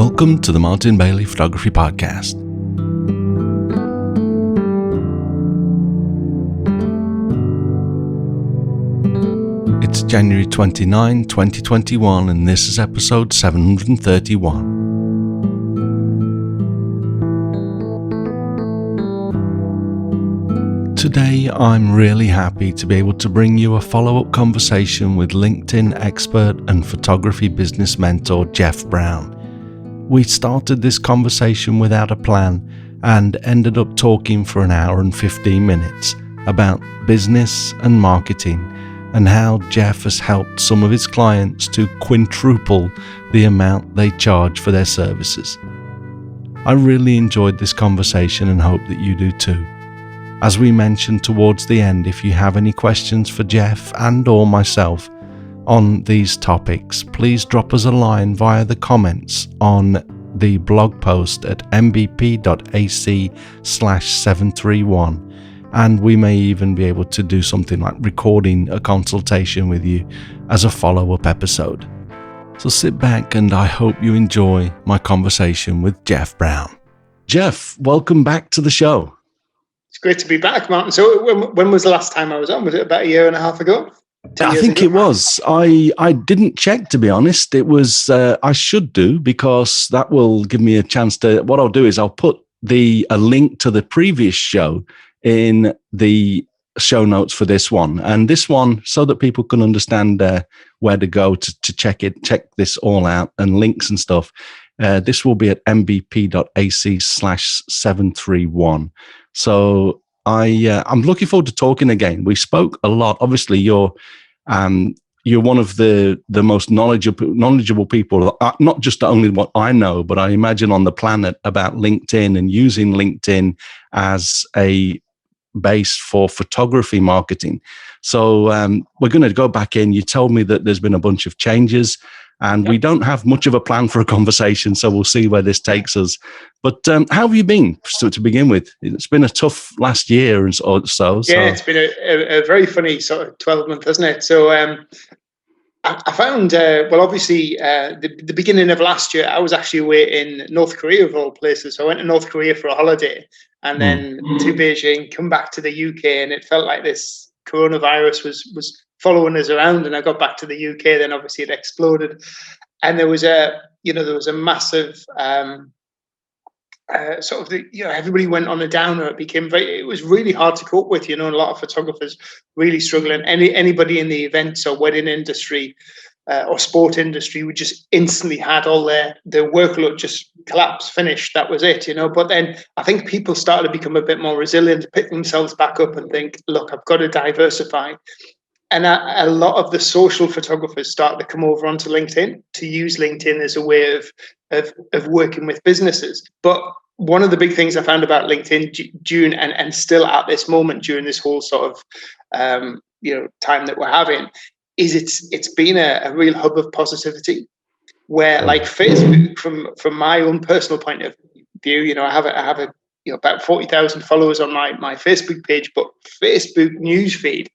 Welcome to the Martin Bailey Photography Podcast. It's January 29, 2021, and this is episode 731. Today, I'm really happy to be able to bring you a follow-up conversation with LinkedIn expert and photography business mentor Jeff Brown. We started this conversation without a plan and ended up talking for an hour and 15 minutes about business and marketing and how Jeff has helped some of his clients to quintuple the amount they charge for their services. I really enjoyed this conversation and hope that you do too. As we mentioned towards the end, if you have any questions for Jeff and or myself on these topics, please drop us a line via the comments on the blog post at mbp.ac/731, and we may even be able to do something like recording a consultation with you as a follow-up episode. So sit back and I hope you enjoy my conversation with Jeff Brown. Jeff, welcome back to the show. It's great to be back, Martin. So when was the last time I was on? Was it about a year and a half ago? I think it was. I didn't check, to be honest. It was, I should do, because that will give me a chance to, what I'll do is I'll put a link to the previous show in the show notes for this one. And this one, so that people can understand where to go to check this all out and links and stuff. This will be at mbp.ac/731. So I'm looking forward to talking again. We spoke a lot. Obviously, you're one of the most knowledgeable people, not just only what I know, but I imagine on the planet, about LinkedIn and using LinkedIn as a base for photography marketing. So we're going to go back in. You told me that there's been a bunch of changes. And we don't have much of a plan for a conversation, so we'll see where this takes us. But how have you been, to begin with? It's been a tough last year or so. Yeah, it's been a very funny sort of 12 months, hasn't it? So I found, obviously, the beginning of last year, I was actually away in North Korea, of all places. So I went to North Korea for a holiday and then to Beijing, come back to the UK, and it felt like this coronavirus was following us around. And I got back to the UK, then obviously it exploded, and there was a massive everybody went on a downer. It was really hard to cope with, and a lot of photographers really struggling. Anybody in the events or wedding industry or sport industry, we just instantly had all their workload just collapse, finished. That was it, But then I think people started to become a bit more resilient, pick themselves back up and think, look, I've got to diversify. And a lot of the social photographers started to come over onto LinkedIn to use LinkedIn as a way of working with businesses. But one of the big things I found about LinkedIn during and still at this moment during this whole sort of time that we're having is it's been a real hub of positivity, where like Facebook, from my own personal point of view, I have about 40,000 followers on my Facebook page, but Facebook newsfeed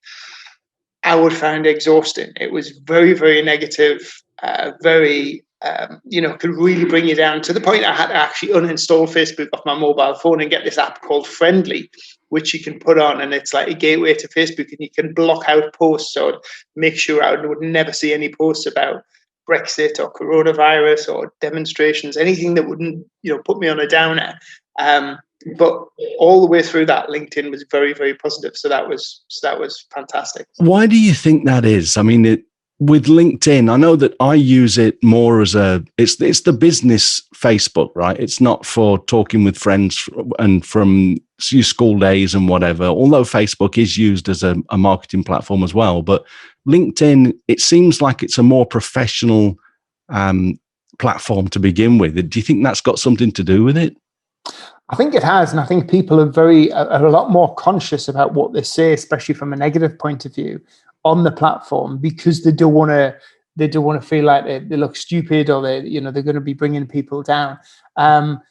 I would find exhausting. It was very, very negative, could really bring you down to the point I had to actually uninstall Facebook off my mobile phone and get this app called Friendly, which you can put on, and it's like a gateway to Facebook, and you can block out posts. So I'd make sure I would never see any posts about Brexit or coronavirus or demonstrations, anything that wouldn't, put me on a downer. But all the way through that, LinkedIn was very, very positive. So that was fantastic. Why do you think that is? I mean, with LinkedIn, I know that I use it more as it's the business Facebook, right? It's not for talking with friends and from your school days and whatever, although Facebook is used as a marketing platform as well. But LinkedIn, it seems like it's a more professional platform to begin with. Do you think that's got something to do with it? I think it has, and I think people are a lot more conscious about what they say, especially from a negative point of view, on the platform, because they don't want to feel like they look stupid, or they're going to be bringing people down.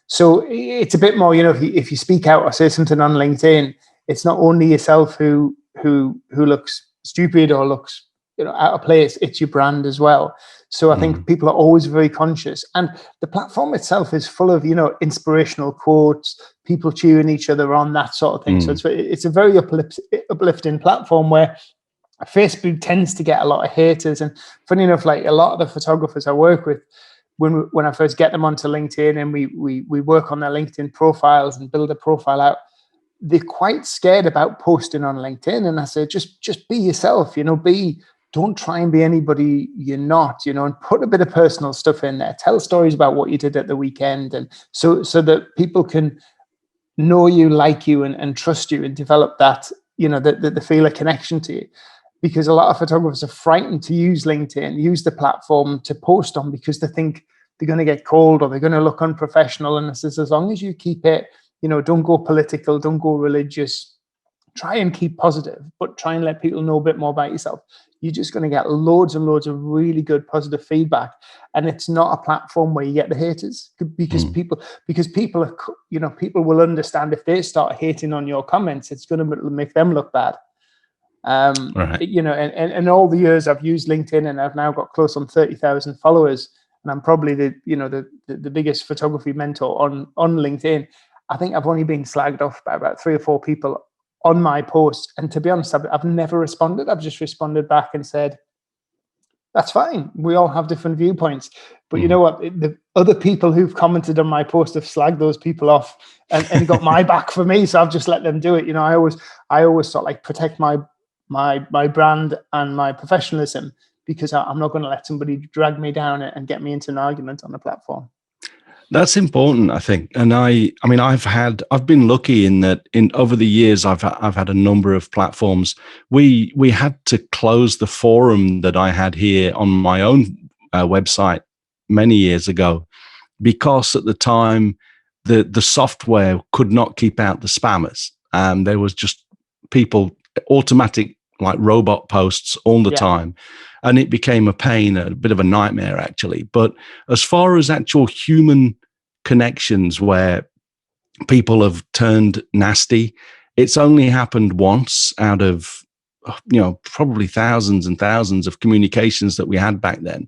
So it's a bit more, if you speak out or say something on LinkedIn, it's not only yourself who looks stupid or looks out of place. It's your brand as well. So I think people are always very conscious, and the platform itself is full of inspirational quotes, people cheering each other on, that sort of thing. So it's a very uplifting platform where Facebook tends to get a lot of haters. And funny enough, like a lot of the photographers I work with, when I first get them onto LinkedIn and we work on their LinkedIn profiles and build a profile out, they're quite scared about posting on LinkedIn. And I say, just be yourself, don't try and be anybody you're not, and put a bit of personal stuff in there. Tell stories about what you did at the weekend, and so that people can know you, like you, and trust you, and develop that, the feel of connection to you. Because a lot of photographers are frightened to use LinkedIn, use the platform to post on, because they think they're going to get cold or they're going to look unprofessional. And I says, as long as you keep it, don't go political, don't go religious, try and keep positive, but try and let people know a bit more about yourself. You're just going to get loads and loads of really good positive feedback. And it's not a platform where you get the haters, because people are, people will understand if they start hating on your comments, it's going to make them look bad. Right. And all the years I've used LinkedIn, and I've now got close on 30,000 followers, and I'm probably the biggest photography mentor on LinkedIn. I think I've only been slagged off by about 3 or 4 people on my post. And to be honest, I've never responded. I've just responded back and said, that's fine. We all have different viewpoints. But you know what? The other people who've commented on my post have slagged those people off and got my back for me. So I've just let them do it. I always sort of like protect my brand and my professionalism, because I'm not going to let somebody drag me down and get me into an argument on the platform. That's important, I think. And I mean, I've been lucky in that over the years, I've had a number of platforms. We had to close the forum that I had here on my own website many years ago, because at the time the software could not keep out the spammers. There was just people, automatic, like robot posts all the time. And it became a pain, a bit of a nightmare, actually. But as far as actual human connections where people have turned nasty, it's only happened once out of, probably thousands and thousands of communications that we had back then.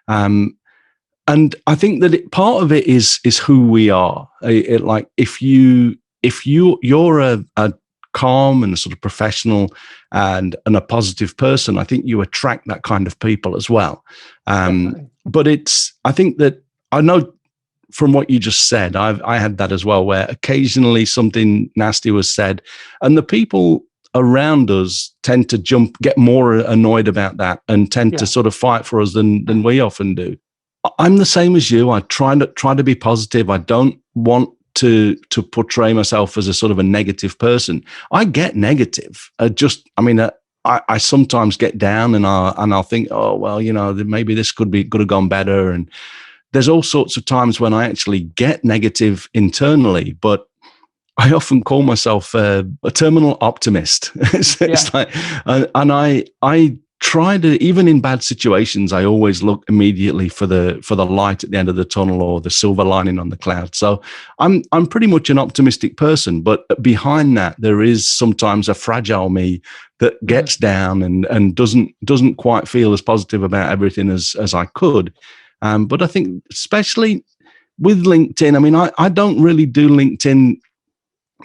And I think that part of it is who we are. Like if you're a calm and a sort of professional and a positive person, I think you attract that kind of people as well. But I think that I know from what you just said, I had that as well, where occasionally something nasty was said, and the people around us tend to get more annoyed about that and tend to sort of fight for us than we often do. I'm the same as you. I try to be positive. I don't want to portray myself as a sort of a negative person. I get negative. I sometimes get down and I'll think, oh well, maybe this could have gone better. And there's all sorts of times when I actually get negative internally, but I often call myself a terminal optimist. It's like, and I try to, even in bad situations, I always look immediately for the light at the end of the tunnel or the silver lining on the cloud. So I'm pretty much an optimistic person, but behind that, there is sometimes a fragile me that gets down and doesn't quite feel as positive about everything as I could. But I think especially with LinkedIn, I mean, I don't really do LinkedIn.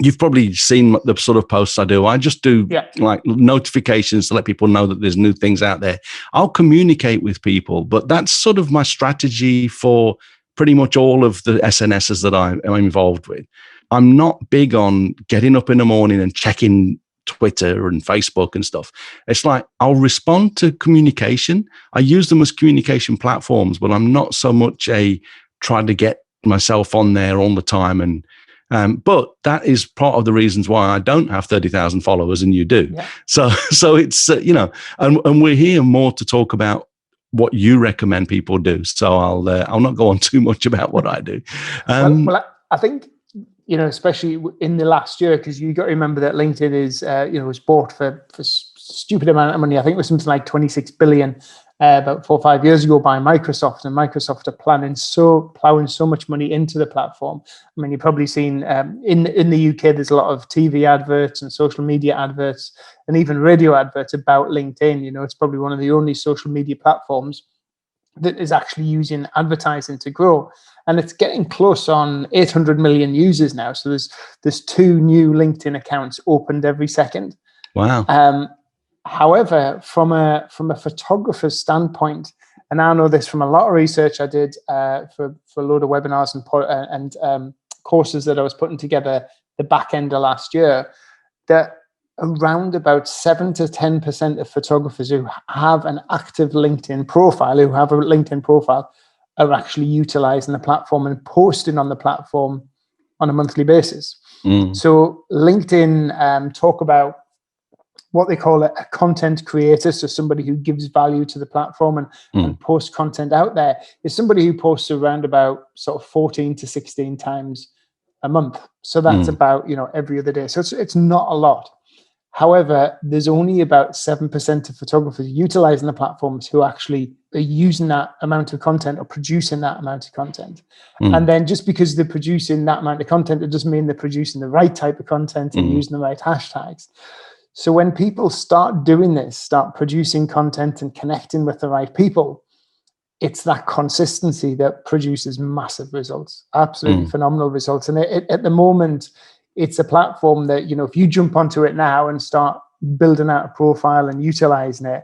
You've probably seen the sort of posts I do. I just do like notifications to let people know that there's new things out there. I'll communicate with people, but that's sort of my strategy for pretty much all of the SNSs that I'm involved with. I'm not big on getting up in the morning and checking Twitter and Facebook and stuff. It's like I'll respond to communication. I use them as communication platforms, but I'm not so much trying to get myself on there all the time. And but that is part of the reasons why I don't have 30,000 followers and you do. Yeah. So it's and we're here more to talk about what you recommend people do. So I'll not go on too much about what I do. Well, I think especially in the last year, because you got to remember that LinkedIn is was bought for stupid amount of money. I think it was something like 26 billion. about 4 or 5 years ago by Microsoft, and Microsoft are plowing so much money into the platform. I mean, you've probably seen in the UK, there's a lot of TV adverts and social media adverts and even radio adverts about LinkedIn. You know, it's probably one of the only social media platforms that is actually using advertising to grow. And it's getting close on 800 million users now. So there's 2 new LinkedIn accounts opened every second. Wow. However, from a photographer's standpoint, and I know this from a lot of research I did for a load of webinars and courses that I was putting together the back end of last year, that around about 7 to 10% of photographers who have an active LinkedIn profile, are actually utilizing the platform and posting on the platform on a monthly basis. So LinkedIn talk about what they call a content creator, so somebody who gives value to the platform and posts content out there, is somebody who posts around about sort of 14 to 16 times a month. So that's about, every other day. So it's not a lot. However, there's only about 7% of photographers utilizing the platforms who actually are using that amount of content or producing that amount of content. And then just because they're producing that amount of content, it doesn't mean they're producing the right type of content and using the right hashtags. So when people start doing this, start producing content and connecting with the right people, it's that consistency that produces massive results, absolutely phenomenal results. And at the moment, it's a platform that, if you jump onto it now and start building out a profile and utilizing it,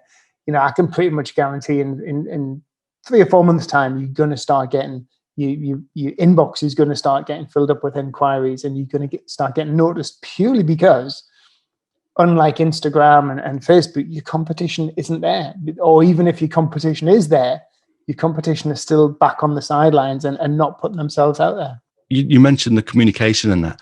I can pretty much guarantee in 3 or 4 months' time, you're going to start getting, your inbox is going to start getting filled up with inquiries, and you're going to start getting noticed purely because, unlike Instagram and Facebook, your competition isn't there. Or even if your competition is there, your competition is still back on the sidelines and not putting themselves out there. You mentioned the communication and that.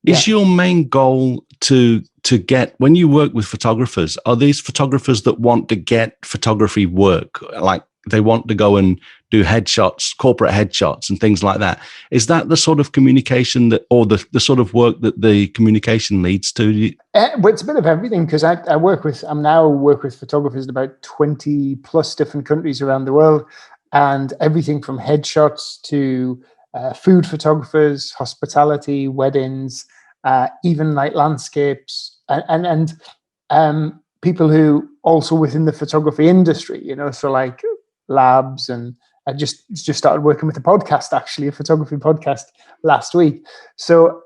Is your main goal to get, when you work with photographers, are these photographers that want to get photography work? Like they want to go and do headshots, corporate headshots and things like that. Is that the sort of communication that, or the sort of work that the communication leads to? Well, it's a bit of everything, because I work with photographers in about 20 plus different countries around the world, and everything from headshots to food photographers, hospitality, weddings, even like landscapes, and people who also within the photography industry, so like labs. And I just started working with a podcast, actually, a photography podcast last week. So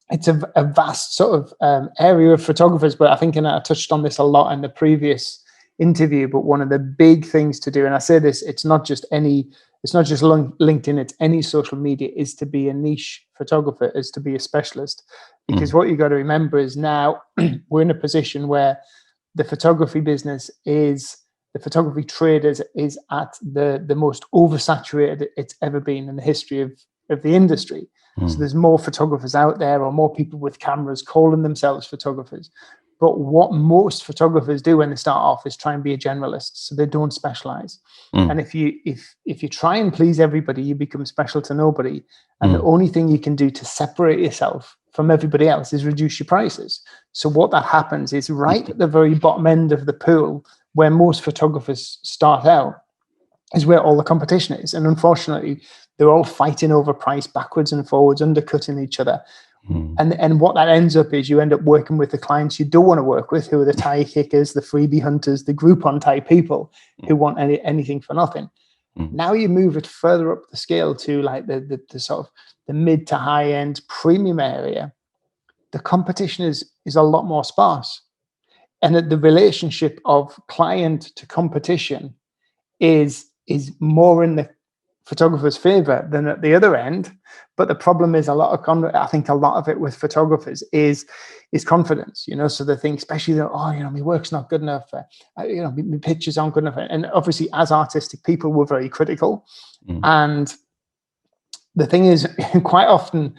it's a vast sort of area of photographers, but I think, and I touched on this a lot in the previous interview, but one of the big things to do, and I say this, it's not just LinkedIn, it's any social media, is to be a niche photographer, is to be a specialist. Because what you got to remember is now we're in a position where the photography business the photography trade is at the most oversaturated it's ever been in the history of the industry. So there's more photographers out there, or more people with cameras calling themselves photographers. But what most photographers do when they start off is try and be a generalist, so they don't specialize. And if you try and please everybody, you become special to nobody. And the only thing you can do to separate yourself from everybody else is reduce your prices. So what that happens is, right at the very bottom end of the pool, where most photographers start out, is where all the competition is. And unfortunately, they're all fighting over price backwards and forwards, undercutting each other. And what that ends up is, you end up working with the clients you don't want to work with, who are the tire kickers, the freebie hunters, the Groupon type people who want anything for nothing. Now you move it further up the scale to like the sort of the mid to high end premium area. The competition is a lot more sparse, and that the relationship of client to competition is more in the photographer's favor than at the other end. But the problem is, I think a lot of it with photographers is confidence, so they think, especially that, my work's not good enough, my pictures aren't good enough. And obviously, as artistic people, we're very critical. And the thing is, quite often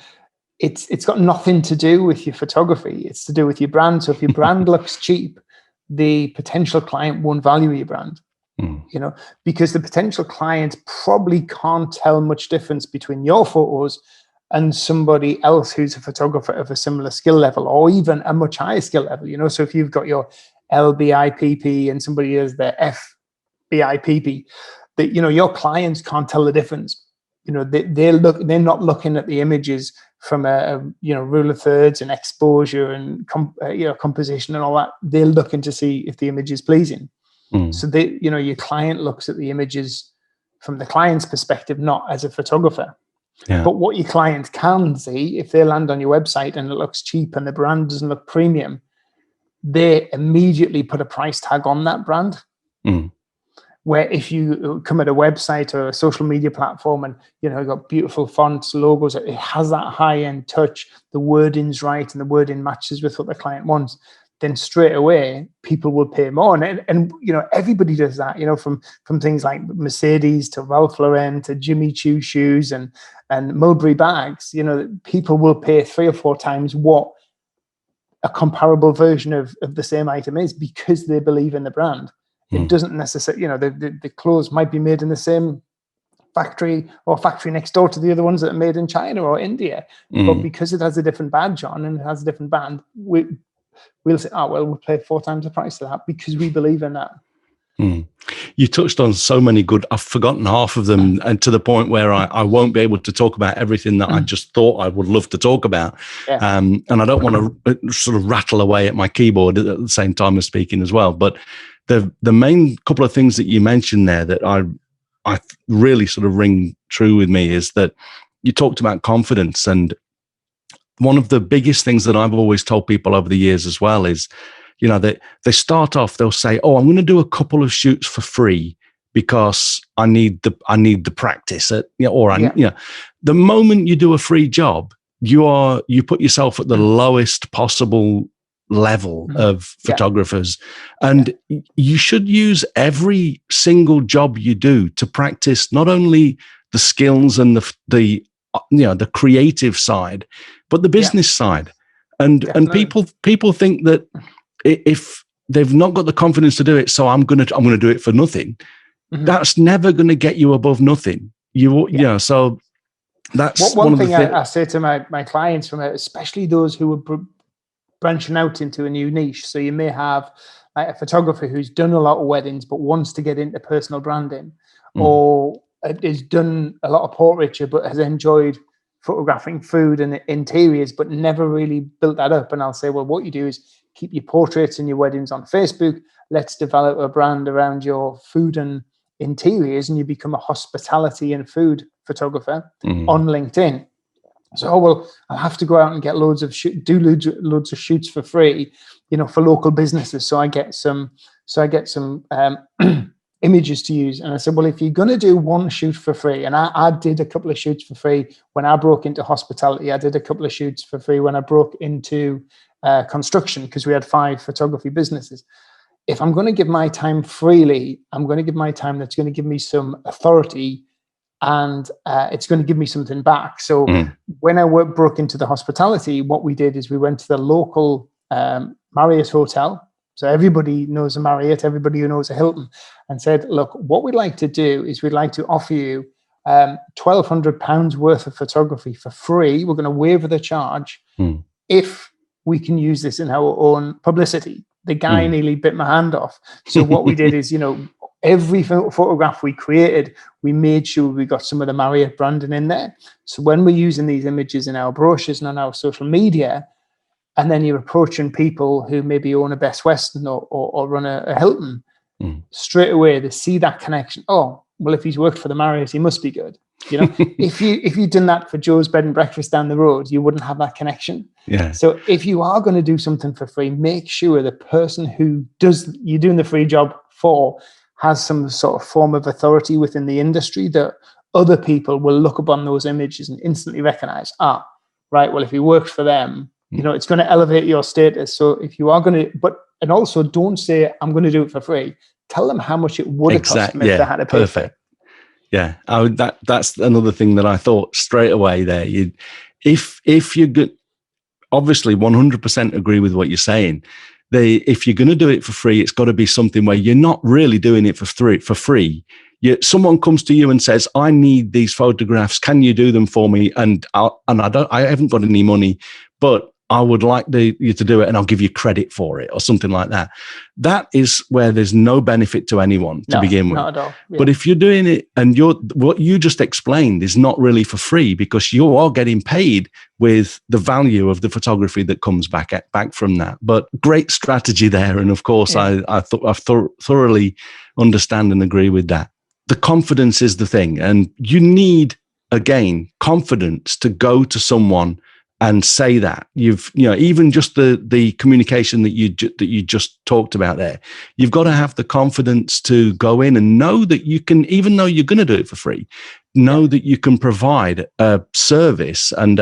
it's got nothing to do with your photography, it's to do with your brand. So if your brand looks cheap, the potential client won't value your brand. Because the potential client probably can't tell much difference between your photos and somebody else who's a photographer of a similar skill level, or even a much higher skill level. So if you've got your LBIPP and somebody has their BIPP, that, you know, your clients can't tell the difference. You know, they're not looking at the images from a you know, rule of thirds and exposure and you know, composition and all that. They're looking to see if the image is pleasing. So they, you know, your client looks at the images from the client's perspective, not as a photographer. Yeah. But what your client can see, if they land on your website and it looks cheap and the brand doesn't look premium, they immediately put a price tag on that brand. Where if you come at a website or a social media platform and, you know, you've got beautiful fonts, logos, it has that high-end touch, the wording's right and the wording matches with what the client wants, then straight away people will pay more. And you know, everybody does that, you know, from things like Mercedes to Ralph Lauren to Jimmy Choo shoes and Mulberry bags. You know, people will pay 3 or 4 times what a comparable version of the same item is, because they believe in the brand. It doesn't necessarily, you know, the clothes might be made in the same factory or factory next door to the other ones that are made in China or India. But because it has a different badge on and it has a different band, we'll say, oh, well, we'll pay 4 times the price of that because we believe in that. You touched on so many good, I've forgotten half of them, and to the point where I won't be able to talk about everything that I just thought I would love to talk about. And I don't want to sort of rattle away at my keyboard at the same time as speaking as well. But the main couple of things that you mentioned there that I really sort of ring true with me is that you talked about confidence. And one of the biggest things that I've always told people over the years as well is, you know, they start off, they'll say, oh, I'm going to do a couple of shoots for free because I need the practice at, you know, or you know, the moment you do a free job, you put yourself at the lowest possible level of photographers. And you should use every single job you do to practice not only the skills and the you know, the creative side, but the business side. And people think that if they've not got the confidence to do it, so I'm going to do it for nothing. That's never going to get you above nothing. You know, so that's one thing I say to my clients, from especially those who are branching out into a new niche. So you may have like a photographer who's done a lot of weddings but wants to get into personal branding, or has done a lot of portraiture but has enjoyed photographing food and interiors but never really built that up. And I'll say, well, what you do is keep your portraits and your weddings on Facebook. Let's develop a brand around your food and interiors, and you become a hospitality and food photographer on LinkedIn. So, well, I'll have to go out and get loads of shoots for free, you know, for local businesses. So I get some images to use. And I said, well, if you're going to do one shoot for free, and I did a couple of shoots for free when I broke into hospitality. I did a couple of shoots for free when I broke into construction, because we had 5 photography businesses. If I'm going to give my time freely, I'm going to give my time that's going to give me some authority, and it's going to give me something back. So when I broke into the hospitality, what we did is we went to the local Marriott hotel. So everybody knows a Marriott, everybody who knows a Hilton, and said, look, what we'd like to do is we'd like to offer you £1,200 worth of photography for free. We're going to waive the charge if we can use this in our own publicity. The guy nearly bit my hand off. So what we did is, you know, every photograph we created, we made sure we got some of the Marriott branding in there. So when we're using these images in our brochures and on our social media, and then you're approaching people who maybe own a Best Western or run a Hilton, straight away they see that connection. Oh, well, if he's worked for the Marriott, he must be good. You know, if you'd done that for Joe's Bed and Breakfast down the road, you wouldn't have that connection. Yeah. So if you are going to do something for free, make sure the person who you're doing the free job for has some sort of form of authority within the industry, that other people will look upon those images and instantly recognize, right, well, if he worked for them, you know, it's going to elevate your status. So if you are going to, and also don't say, I'm going to do it for free. Tell them how much it would have cost them if they had to pay. Perfect. Yeah, that's another thing that I thought straight away there. If you're good, obviously 100% agree with what you're saying. If you're going to do it for free, it's got to be something where you're not really doing it for free. Someone comes to you and says, I need these photographs. Can you do them for me? And I haven't got any money, but I would like you to do it and I'll give you credit for it or something like that. That is where there's no benefit to anyone to begin with. Not at all. Yeah. But if you're doing it and what you just explained is not really for free, because you are getting paid with the value of the photography that comes back from that. But great strategy there. And of course, I thoroughly understand and agree with that. The confidence is the thing. And you need, again, confidence to go to someone and say that. Even just the communication that you just talked about there, you've got to have the confidence to go in and know that you can, even though you're going to do it for free, know that you can provide a service and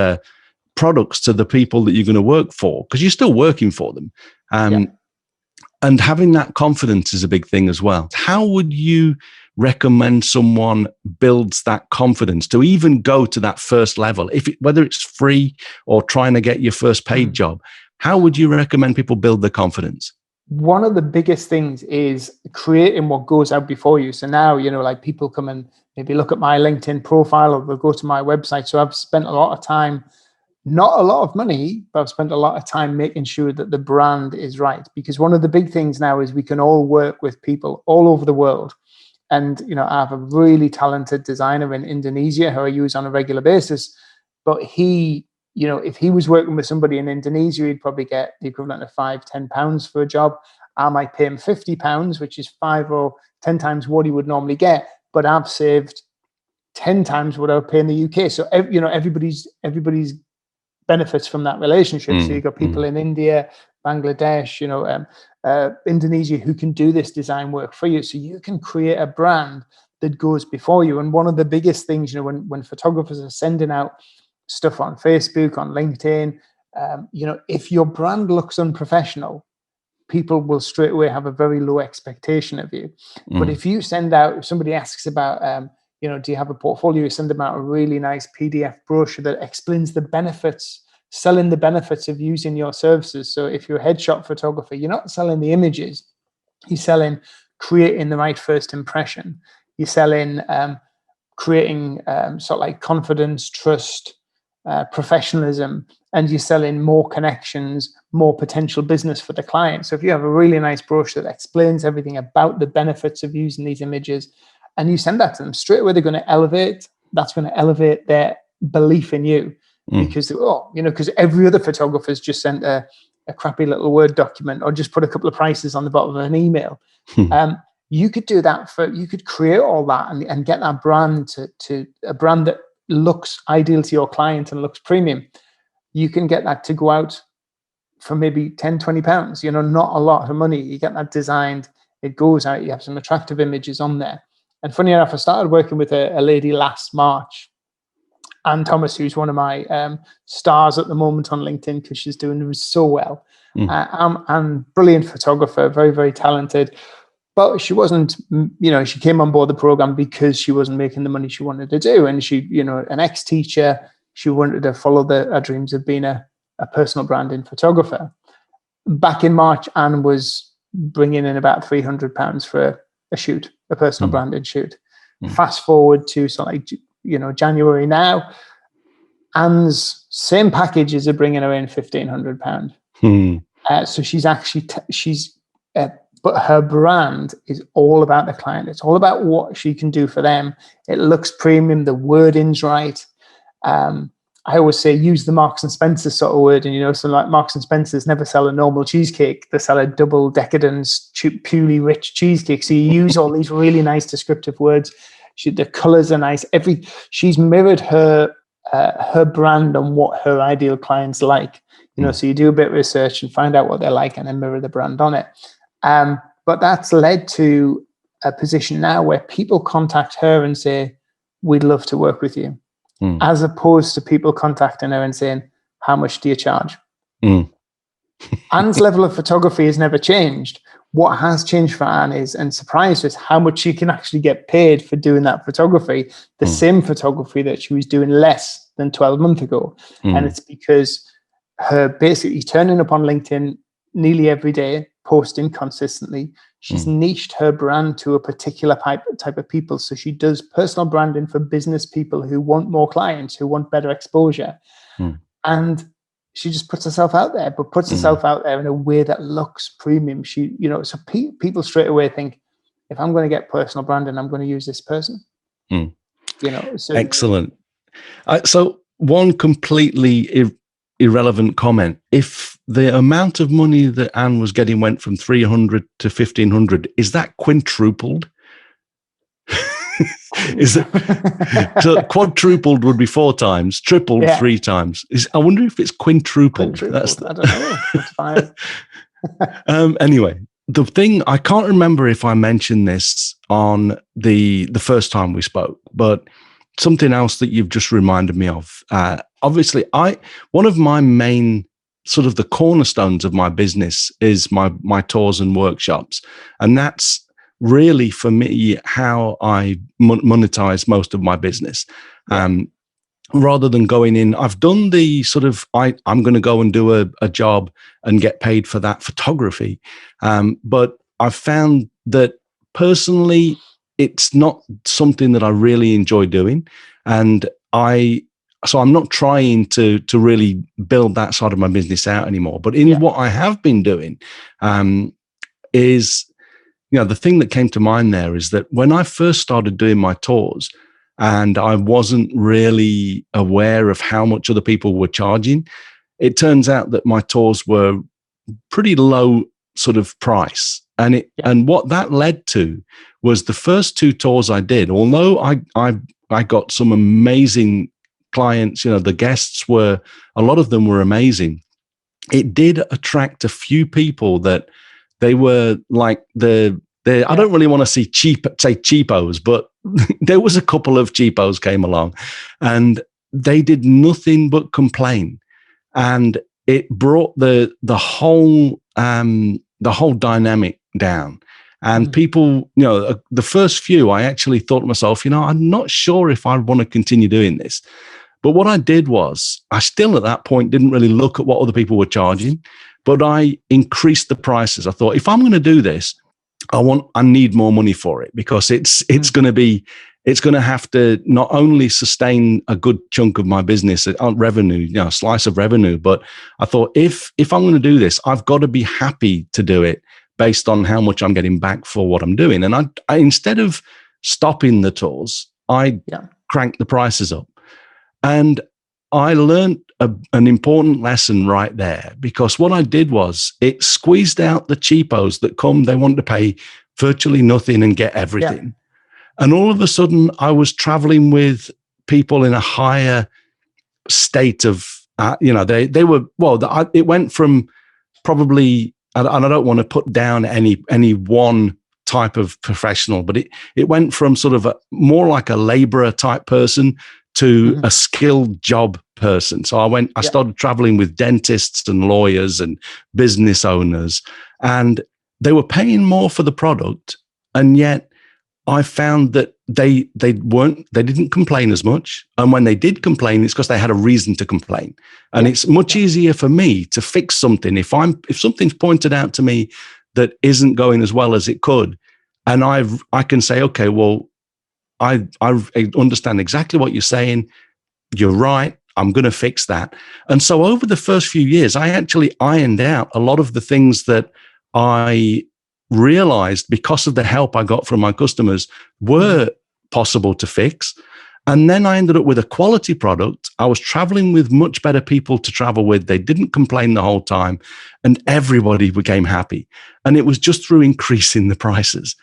products to the people that you're going to work for, because you're still working for them. And having that confidence is a big thing as well. How would you recommend someone builds that confidence to even go to that first level, whether it's free or trying to get your first paid job? How would you recommend people build the confidence? One of the biggest things is creating what goes out before you. So now, like people come and maybe look at my LinkedIn profile or they'll go to my website. So I've spent a lot of time, not a lot of money, but I've spent a lot of time making sure that the brand is right. Because one of the big things now is we can all work with people all over the world. And, I have a really talented designer in Indonesia who I use on a regular basis. But he, if he was working with somebody in Indonesia, he'd probably get the equivalent of £5-10 for a job. I might pay him £50, which is 5 or 10 times what he would normally get. But I've saved 10 times what I would pay in the UK. So, everybody's benefits from that relationship. So you've got people in India, Bangladesh, Indonesia, who can do this design work for you. So you can create a brand that goes before you. And one of the biggest things, when photographers are sending out stuff on Facebook, on LinkedIn, if your brand looks unprofessional, people will straight away have a very low expectation of you. But if you send out, if somebody asks about, do you have a portfolio? You send them out a really nice PDF brochure that explains the benefits, selling the benefits of using your services. So if you're a headshot photographer, you're not selling the images, you're selling creating the right first impression. You're selling creating sort of like confidence, trust, professionalism, and you're selling more connections, more potential business for the client. So if you have a really nice brochure that explains everything about the benefits of using these images, and you send that to them, straight away they're going to elevate. That's going to elevate their belief in you. Because because every other photographer's just sent a crappy little Word document or just put a couple of prices on the bottom of an email. You could do that you could create all that and get that brand to a brand that looks ideal to your client and looks premium. You can get that to go out for maybe £10-20, not a lot of money. You get that designed, it goes out, you have some attractive images on there. And funny enough, I started working with a lady last March, Anne Thomas, who's one of my stars at the moment on LinkedIn because she's doing so well. And brilliant photographer, very, very talented. But she wasn't, she came on board the program because she wasn't making the money she wanted to do. And she, an ex-teacher, she wanted to follow her dreams of being a personal branding photographer. Back in March, Anne was bringing in about £300 for a shoot, a personal branding shoot. Fast forward to January now, Anne's same packages are bringing her in £1,500. So she's actually but her brand is all about the client. It's all about what she can do for them. It looks premium. The wording's right. I always say use the Marks and Spencer sort of wording. So like Marks and Spencer's never sell a normal cheesecake. They sell a double decadence, purely rich cheesecake. So you use all these really nice descriptive words. The colors are nice. She's mirrored her brand on what her ideal clients like. So you do a bit of research and find out what they like, and then mirror the brand on it. But that's led to a position now where people contact her and say, "We'd love to work with you," as opposed to people contacting her and saying, "How much do you charge?" Anne's level of photography has never changed. What has changed for Anne and surprised us how much she can actually get paid for doing that photography, the same photography that she was doing less than 12 months ago. And it's because her basically turning up on LinkedIn nearly every day, posting consistently. She's niched her brand to a particular type of people. So she does personal branding for business people who want more clients, who want better exposure. And she just puts herself out there, but puts herself out there in a way that looks premium. She, so people straight away think, if I'm going to get personal branding, I'm going to use this person. So excellent. So one completely irrelevant comment. If the amount of money that Anne was getting went from 300 to 1,500, is that quintupled? Is it so? Quadrupled would be 4 times, tripled 3 times. I wonder if it's quintupled. I don't know. That's fine. Anyway, the thing, I can't remember if I mentioned this on the first time we spoke, but something else that you've just reminded me of. Obviously, one of my main sort of the cornerstones of my business is my tours and workshops, and that's really for me how I monetize most of my business. Rather than going in, I've done the sort of I'm going to go and do a job and get paid for that photography, but I've found that personally it's not something that I really enjoy doing, and so I'm not trying to really build that side of my business out anymore. But in what I have been doing is, the thing that came to mind there is that when I first started doing my tours and I wasn't really aware of how much other people were charging, it turns out that my tours were pretty low sort of price. And what that led to was the first 2 tours I did, although I got some amazing clients, the guests a lot of them were amazing. It did attract a few people that they were like I don't really want to say cheapos, but there was a couple of cheapos came along and they did nothing but complain. And it brought the whole dynamic down. And people, the first few, I actually thought to myself, I'm not sure if I want to continue doing this. But what I did was, I still at that point didn't really look at what other people were charging, but I increased the prices. I thought, if I'm going to do this, I need more money for it, because it's going to have to not only sustain a good chunk of my business, revenue, a slice of revenue, but I thought if I'm going to do this, I've got to be happy to do it based on how much I'm getting back for what I'm doing. And I instead of stopping the tours, I cranked the prices up. And I learned an important lesson right there, because what I did was it squeezed out the cheapos that they want to pay virtually nothing and get everything. Yeah. And all of a sudden I was traveling with people in a higher state of, they were, it went from probably, and I don't want to put down any one type of professional, but it went from sort of more like a laborer type person to a skilled job person. So I started traveling with dentists and lawyers and business owners, and they were paying more for the product. And yet I found that they didn't complain as much. And when they did complain, it's because they had a reason to complain. And it's much easier for me to fix something. If something's pointed out to me that isn't going as well as it could, and I can say, okay, well, I understand exactly what you're saying. You're right. I'm going to fix that. And so over the first few years, I actually ironed out a lot of the things that I realized, because of the help I got from my customers, were possible to fix. And then I ended up with a quality product. I was traveling with much better people to travel with. They didn't complain the whole time, and everybody became happy. And it was just through increasing the prices.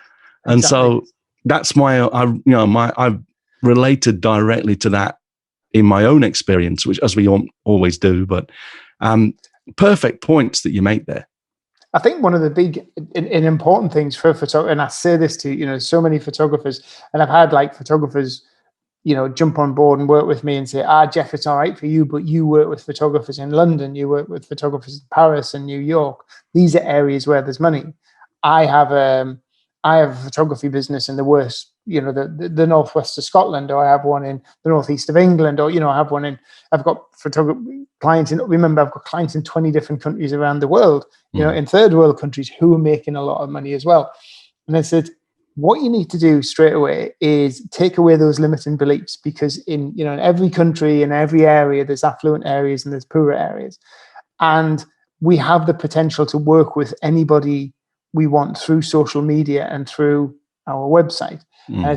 And so that's I've related directly to that in my own experience, which, as we always do, but perfect points that you make there. I think one of the big and important things for photographers, and I say this to, so many photographers, and I've had like photographers, jump on board and work with me and say, Jeff, it's all right for you, but you work with photographers in London, you work with photographers in Paris and New York. These are areas where there's money. I have a photography business in the worst, the northwest of Scotland, or I have one in the northeast of England, or, I've got clients I've got clients in 20 different countries around the world, in third world countries who are making a lot of money as well. And I said, what you need to do straight away is take away those limiting beliefs, because in every country, in every area, there's affluent areas and there's poorer areas. And we have the potential to work with anybody we want through social media and through our website.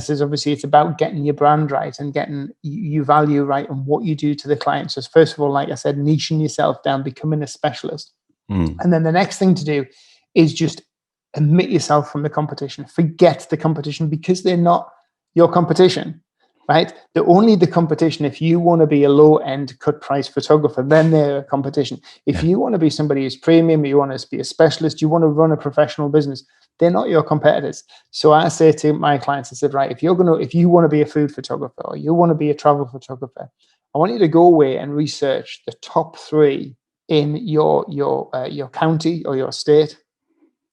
So obviously it's about getting your brand right and getting your value right and what you do to the client. So first of all, like I said, niching yourself down, becoming a specialist. And then the next thing to do is just omit yourself from the competition. Forget the competition, because they're not your competition, right? They're only the competition if you want to be a low-end cut price photographer, then they're a competition. If you want to be somebody who's premium, you want to be a specialist, you want to run a professional business, they're not your competitors. So I say to my clients, I said, right, if you want to be a food photographer or you want to be a travel photographer, I want you to go away and research the top 3 in your county or your state.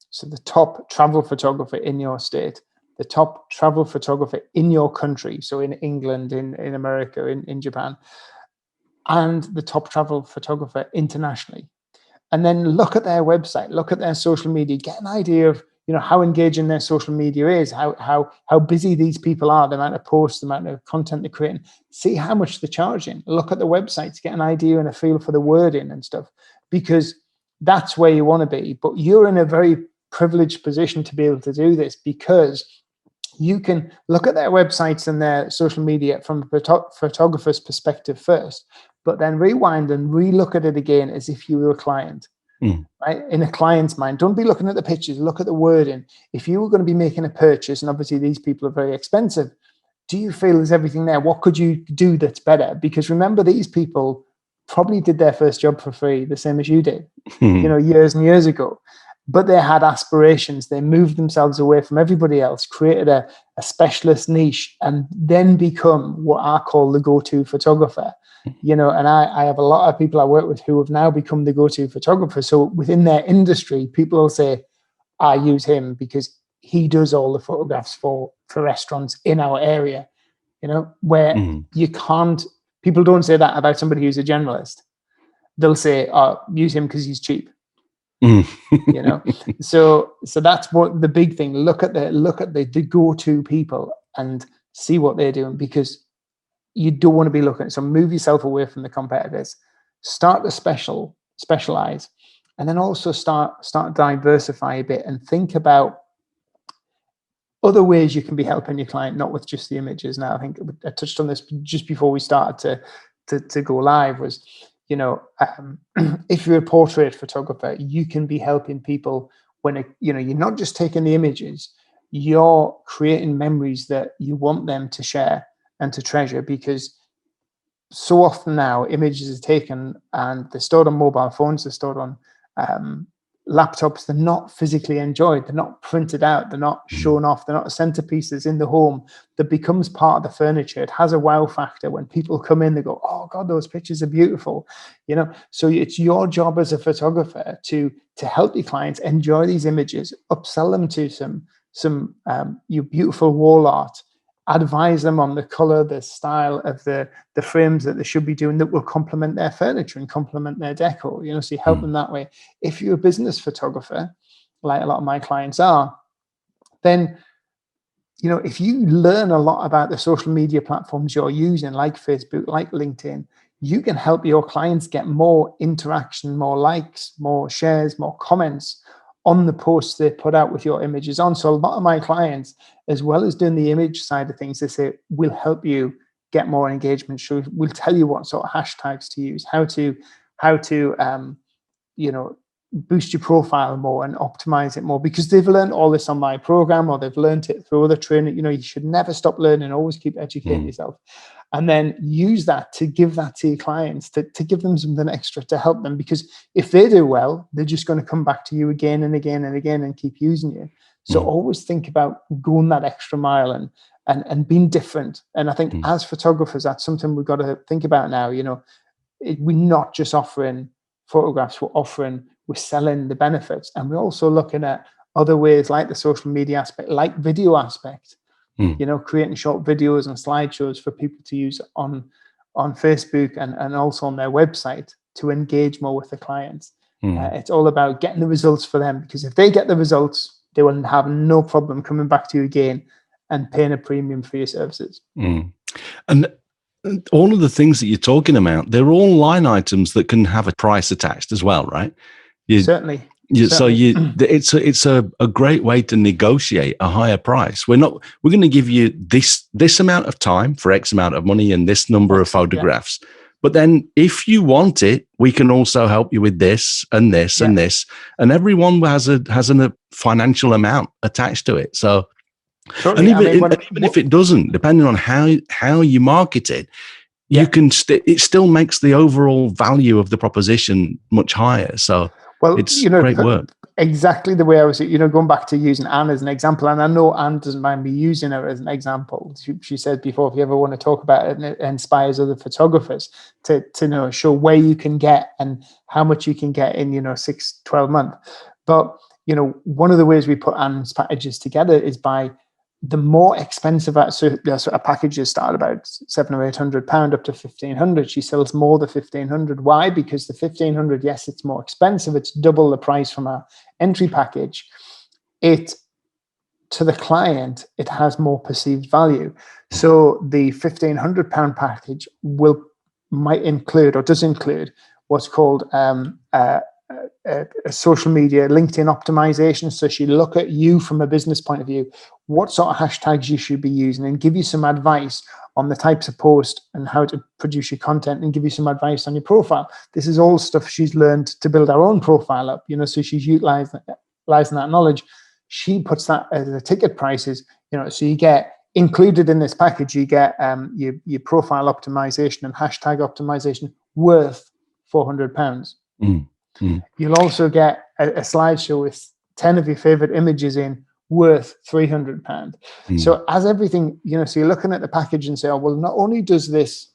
So the top travel photographer in your state, the top travel photographer in your country, so in England, in America, in Japan, and the top travel photographer internationally. And then look at their website, look at their social media, get an idea of how engaging their social media is, how busy these people are, the amount of posts, the amount of content they're creating, see how much they're charging, look at the websites, get an idea and a feel for the wording and stuff, because that's where you want to be. But you're in a very privileged position to be able to do this, because you can look at their websites and their social media from a photographer's perspective first, but then rewind and re-look at it again as if you were a client, right? In a client's mind. Don't be looking at the pictures, look at the wording. If you were going to be making a purchase, and obviously these people are very expensive, do you feel there's everything there? What could you do that's better? Because remember, these people probably did their first job for free, the same as you did, years and years ago. But they had aspirations. They moved themselves away from everybody else, created a specialist niche, and then become what I call the go-to photographer. And I have a lot of people I work with who have now become the go-to photographer. So within their industry, people will say, I use him because he does all the photographs for restaurants in our area, where you can't, people don't say that about somebody who's a generalist. They'll say, use him because he's cheap. So that's what the big thing. Look at the go-to people and see what they're doing, because you don't want to be looking. So move yourself away from the competitors, start to specialize, and then also start diversify a bit and think about other ways you can be helping your client, not with just the images. Now, I think I touched on this just before we started to go live, was if you're a portrait photographer, you can be helping people when you're not just taking the images, you're creating memories that you want them to share and to treasure, because so often now images are taken and they're stored on mobile phones, they're stored on laptops, they're not physically enjoyed, they're not printed out, they're not shown off, they're not centerpieces in the home that becomes part of the furniture. It has a wow factor. When people come in, they go, oh God, those pictures are beautiful. So it's your job as a photographer to help your clients enjoy these images, upsell them to some your beautiful wall art, advise them on the color, the style of the frames that they should be doing that will complement their furniture and complement their decor, so you help them that way. If you're a business photographer, like a lot of my clients are, then, if you learn a lot about the social media platforms you're using, like Facebook, like LinkedIn, you can help your clients get more interaction, more likes, more shares, more comments on the posts they put out with your images on. So a lot of my clients, as well as doing the image side of things, they say, we'll help you get more engagement. So we'll tell you what sort of hashtags to use, how to boost your profile more and optimize it more, because they've learned all this on my program, or they've learned it through other training. You should never stop learning, always keep educating yourself, and then use that to give that to your clients, to give them something extra to help them, because if they do well, they're just going to come back to you again and again and again and keep using you. So always think about going that extra mile and being different. And I think as photographers, that's something we've got to think about now. We're not just offering photographs, we're selling the benefits, and we're also looking at other ways, like the social media aspect, like video aspect, creating short videos and slideshows for people to use on Facebook and also on their website to engage more with the clients. It's all about getting the results for them, because if they get the results, they will have no problem coming back to you again and paying a premium for your services. And all of the things that you're talking about, they're all line items that can have a price attached as well, right? Certainly. So it's a great way to negotiate a higher price. We're going to give you this amount of time for X amount of money and this number of photographs. Yeah. But then if you want it, we can also help you with this and this and this. And everyone has a financial amount attached to it. So totally. And even if it doesn't, depending on how you market it, you can it still makes the overall value of the proposition much higher. So it's great work. Exactly the way I was, going back to using Anne as an example, and I know Anne doesn't mind me using her as an example. She said before, if you ever want to talk about it, and it inspires other photographers to show where you can get and how much you can get in 6-12 months. But one of the ways we put Anne's packages together is by the more expensive, so a packages start about £700 or £800 up to 1,500. She sells more the 1,500. Why? Because the 1,500, yes, it's more expensive. It's double the price from our entry package. To the client, it has more perceived value. So the £1,500 package might include or does include what's called a social media LinkedIn optimization. So she look at you from a business point of view, what sort of hashtags you should be using, and give you some advice on the types of post and how to produce your content, and give you some advice on your profile. This is all stuff she's learned to build her own profile up, so she's utilizing that knowledge. She puts that as the ticket prices, so you get included in this package, you get your profile optimization and hashtag optimization worth £400. You'll also get a slideshow with 10 of your favorite images in worth £300. So as everything, so you're looking at the package and say, oh, well, not only does this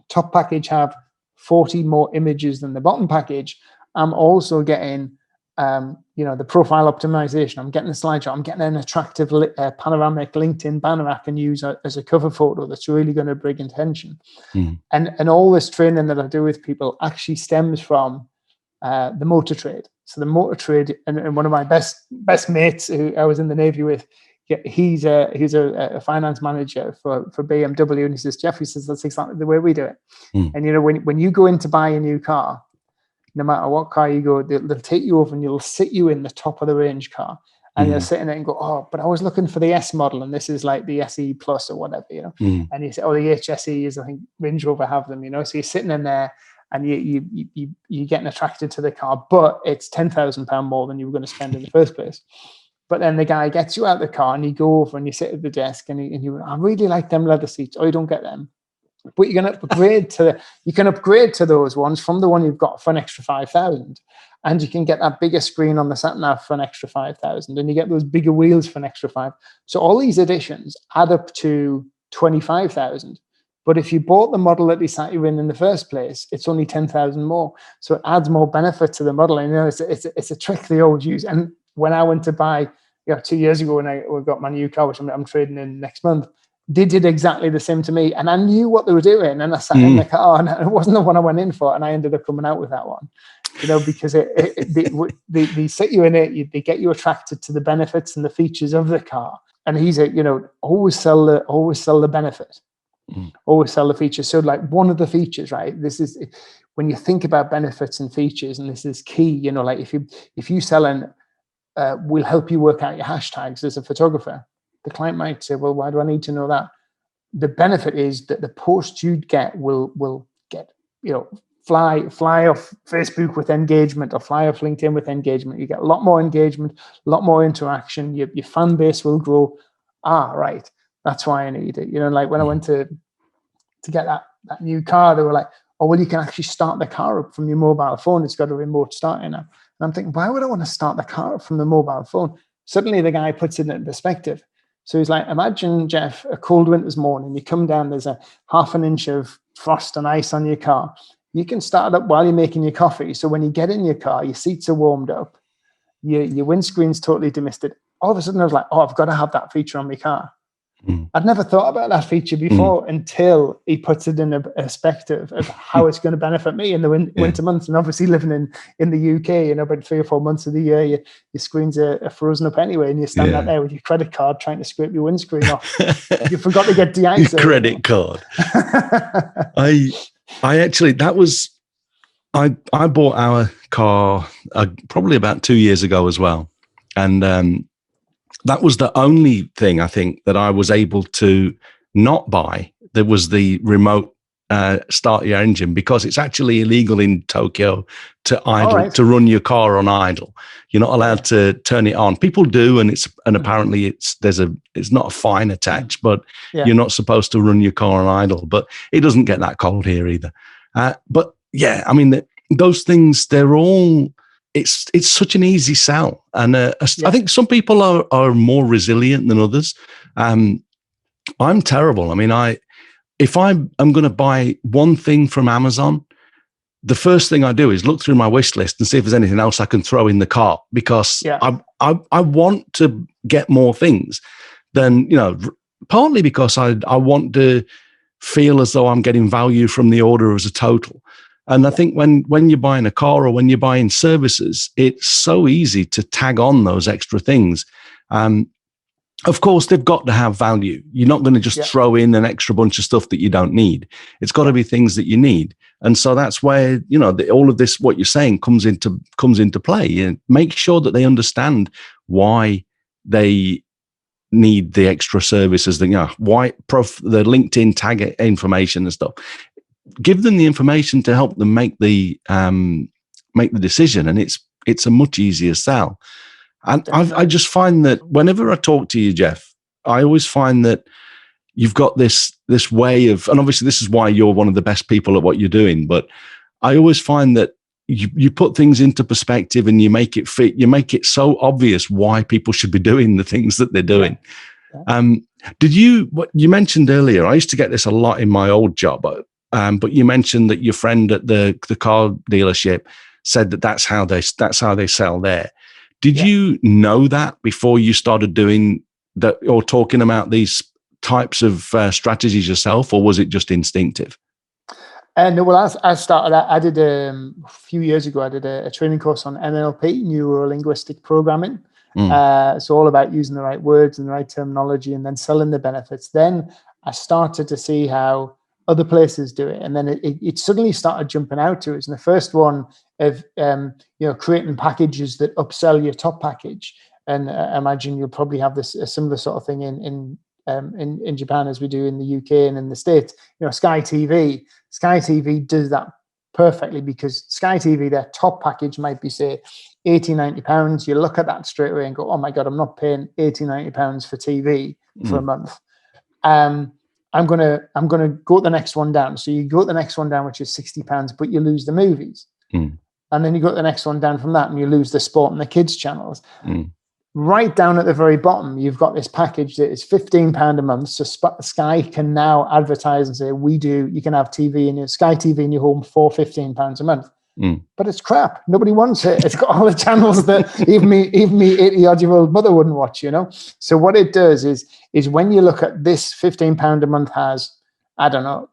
top package have 40 more images than the bottom package, I'm also getting, the profile optimization. I'm getting a slideshow. I'm getting an attractive panoramic LinkedIn banner I can use as a cover photo that's really going to bring attention. And all this training that I do with people actually stems from the motor trade. So the motor trade, and one of my best mates who I was in the Navy with, he's a finance manager for BMW, and he says, Jeff, that's exactly the way we do it. And when you go in to buy a new car, no matter what car you go, they'll take you over and you'll sit you in the top of the range car, and you're sitting there and go, oh, but I was looking for the S model, and this is like the SE Plus or whatever, And you say, oh, the HSE is, I think Range Rover have them, So you're sitting in there, and you're getting attracted to the car, but it's £10,000 more than you were going to spend in the first place. But then the guy gets you out of the car, and you go over and you sit at the desk, and you I really like them leather seats. Oh, you don't get them, but you're going to upgrade to those ones from the one you've got for an extra £5,000, and you can get that bigger screen on the sat nav for an extra £5,000, and you get those bigger wheels for an extra £5,000. So all these additions add up to £25,000. But if you bought the model that they sat you in the first place, it's only 10,000 more. So it adds more benefit to the model. And it's a trick they always use. And when I went to buy, 2 years ago when I got my new car, which I'm trading in next month, they did exactly the same to me. And I knew what they were doing. And I sat in the car, and it wasn't the one I went in for. And I ended up coming out with that one, because they sit you in it, they get you attracted to the benefits and the features of the car. And he's always sell the benefit. Always sell the features. So like one of the features, right? This is when you think about benefits and features, and this is key, like if you selling, we'll help you work out your hashtags as a photographer. The client might say, well, why do I need to know that? The benefit is that the posts you get will get, fly off Facebook with engagement, or fly off LinkedIn with engagement. You get a lot more engagement, a lot more interaction. Your fan base will grow. Right. That's why I need it. Like when I went to get that new car, they were like, oh, well, you can actually start the car up from your mobile phone. It's got a remote start in it. And I'm thinking, why would I want to start the car up from the mobile phone? Suddenly the guy puts it in perspective. So he's like, imagine, Jeff, a cold winter's morning, you come down, there's a 1/2 inch of frost and ice on your car. You can start it up while you're making your coffee. So when you get in your car, your seats are warmed up, your windscreen's totally demisted. All of a sudden I was like, oh, I've got to have that feature on my car. I'd never thought about that feature before until he puts it in a perspective of how it's going to benefit me in the winter months. And obviously living in the UK, about 3 or 4 months of the year, your screens are frozen up anyway, and you stand out there with your credit card trying to scrape your windscreen off. You forgot to get deactivated. Your credit card. I actually, that was, I bought our car probably about 2 years ago as well. And that was the only thing I think that I was able to not buy. There was the remote start your engine, because it's actually illegal in Tokyo to idle, to run your car on idle. You're not allowed to turn it on. People do, and apparently it's not a fine attached, but you're not supposed to run your car on idle. But it doesn't get that cold here either. But yeah, I mean, those things, they're all. It's such an easy sell, and I think some people are more resilient than others. I'm terrible. I mean, if I'm going to buy one thing from Amazon, the first thing I do is look through my wish list and see if there's anything else I can throw in the cart, because I want to get more things than, partly because I want to feel as though I'm getting value from the order as a total. And I think when you're buying a car or when you're buying services, it's so easy to tag on those extra things. Of course, they've got to have value. You're not going to just throw in an extra bunch of stuff that you don't need. It's got to be things that you need. And so that's where, all of this, what you're saying, comes into play. And make sure that they understand why they need the extra services, why the LinkedIn tag information and stuff. Give them the information to help them make the decision, and it's a much easier sell. And I just find that whenever I talk to you, Jeff, I always find that you've got this way of, and obviously this is why you're one of the best people at what you're doing, but I always find that you put things into perspective and you make it fit. You make it so obvious why people should be doing the things that they're doing. What you mentioned earlier, I used to get this a lot in my old job, but you mentioned that your friend at the car dealership said that's how they sell there. Did you know that before you started doing that or talking about these types of strategies yourself, or was it just instinctive? No, well, I started. I did a few years ago. I did a training course on NLP, neuro linguistic programming. It's all about using the right words and the right terminology, and then selling the benefits. Then I started to see how other places do it, and then it suddenly started jumping out to us. And the first one of creating packages that upsell your top package, and I imagine you'll probably have a similar sort of thing in Japan as we do in the UK and in the States. Sky TV does that perfectly, because Sky TV, their top package might be, say, £80-90. You look at that straight away and go, oh my God, I'm not paying £80-90 for TV for a month. I'm gonna go the next one down. So you go the next one down, which is £60, but you lose the movies. And then you go the next one down from that, and you lose the sport and the kids channels. Right down at the very bottom, you've got this package that is £15 a month. So Sky can now advertise and say, you can have TV in your Sky TV in your home for £15 a month. But it's crap. Nobody wants it. It's got all the channels that even me 80-odd-year-old mother wouldn't watch, So what it does is when you look at this, £15 a month has,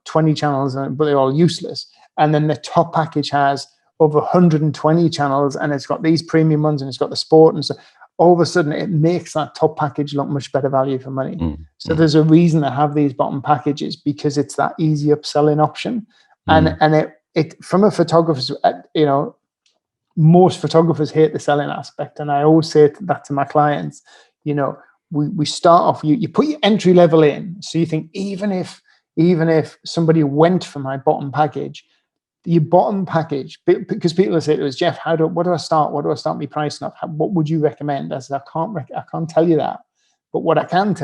20 channels, but they're all useless. And then the top package has over 120 channels, and it's got these premium ones, and it's got the sport, and so all of a sudden it makes that top package look much better value for money. So there's a reason to have these bottom packages, because it's that easy upselling option. And it from a photographer's, most photographers hate the selling aspect, and I always say that to my clients. We start off, you put your entry level in, so you think even if somebody went for my bottom package, your bottom package, because people will say to us, Jeff, what do I start my pricing off? What would you recommend? I said, I can't tell you that, but what I can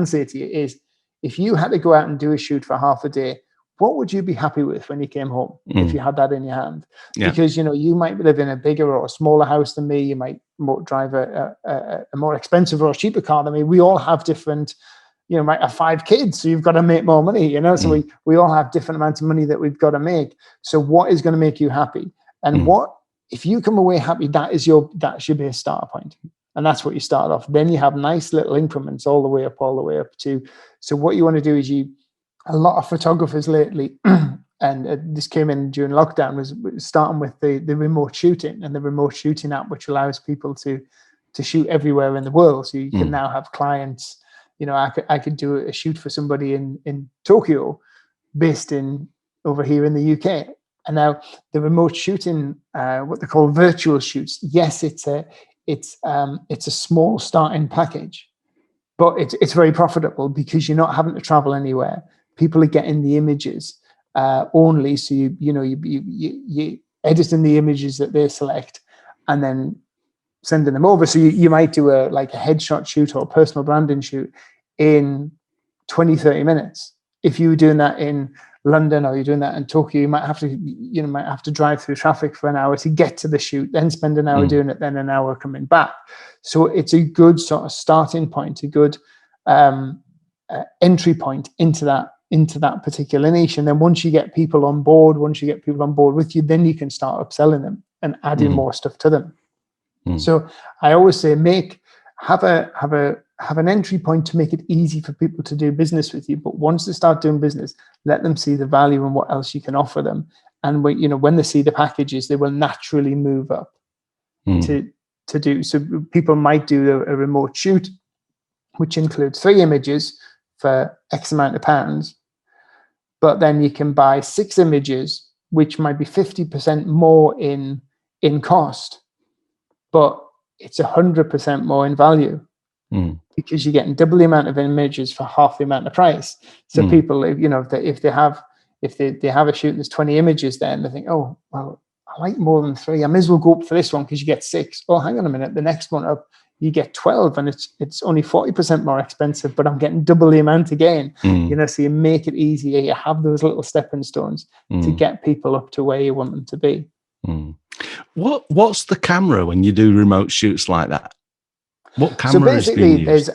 say to you is, if you had to go out and do a shoot for half a day, what would you be happy with when you came home if you had that in your hand? Because you might live in a bigger or a smaller house than me. You might drive a more expensive or a cheaper car than me. We all have different, might have 5 kids, so you've got to make more money. So we all have different amounts of money that we've got to make. So what is going to make you happy? And what if you come away happy? That should be a starter point. And that's what you start off. Then you have nice little increments all the way up to. So what you want to do is a lot of photographers lately, and this came in during lockdown, was starting with the remote shooting and the remote shooting app, which allows people to shoot everywhere in the world. So you can now have clients, I could do a shoot for somebody in Tokyo based over here in the UK. And now the remote shooting, what they call virtual shoots, yes, it's a small starting package, but it's very profitable because you're not having to travel anywhere. People are getting the images only, so you editing the images that they select and then sending them over. So you might do a headshot shoot or a personal branding shoot in 20-30 minutes. If you were doing that in London or you're doing that in Tokyo, you might have to drive through traffic for an hour to get to the shoot, then spend an hour doing it, then an hour coming back. So it's a good sort of starting point, a good entry point into that particular niche. And then once you get people on board with you, then you can start upselling them and adding more stuff to them. So I always say have an entry point to make it easy for people to do business with you. But once they start doing business, let them see the value and what else you can offer them. And when they see the packages, they will naturally move up to do. So people might do a remote shoot, which includes 3 images for X amount of pounds. But then you can buy 6 images, which might be 50% more in cost, but it's 100% more in value. Because you're getting double the amount of images for half the amount of price. So people, if they have a shoot and there's 20 images there, and they think, oh, well, I like more than 3. I may as well go up for this one because you get 6. Oh, hang on a minute, the next one up, you get 12, and it's only 40% more expensive, but I'm getting double the amount again. So you make it easier. You have those little stepping stones to get people up to where you want them to be. What's the camera when you do remote shoots like that? What camera? So basically, there's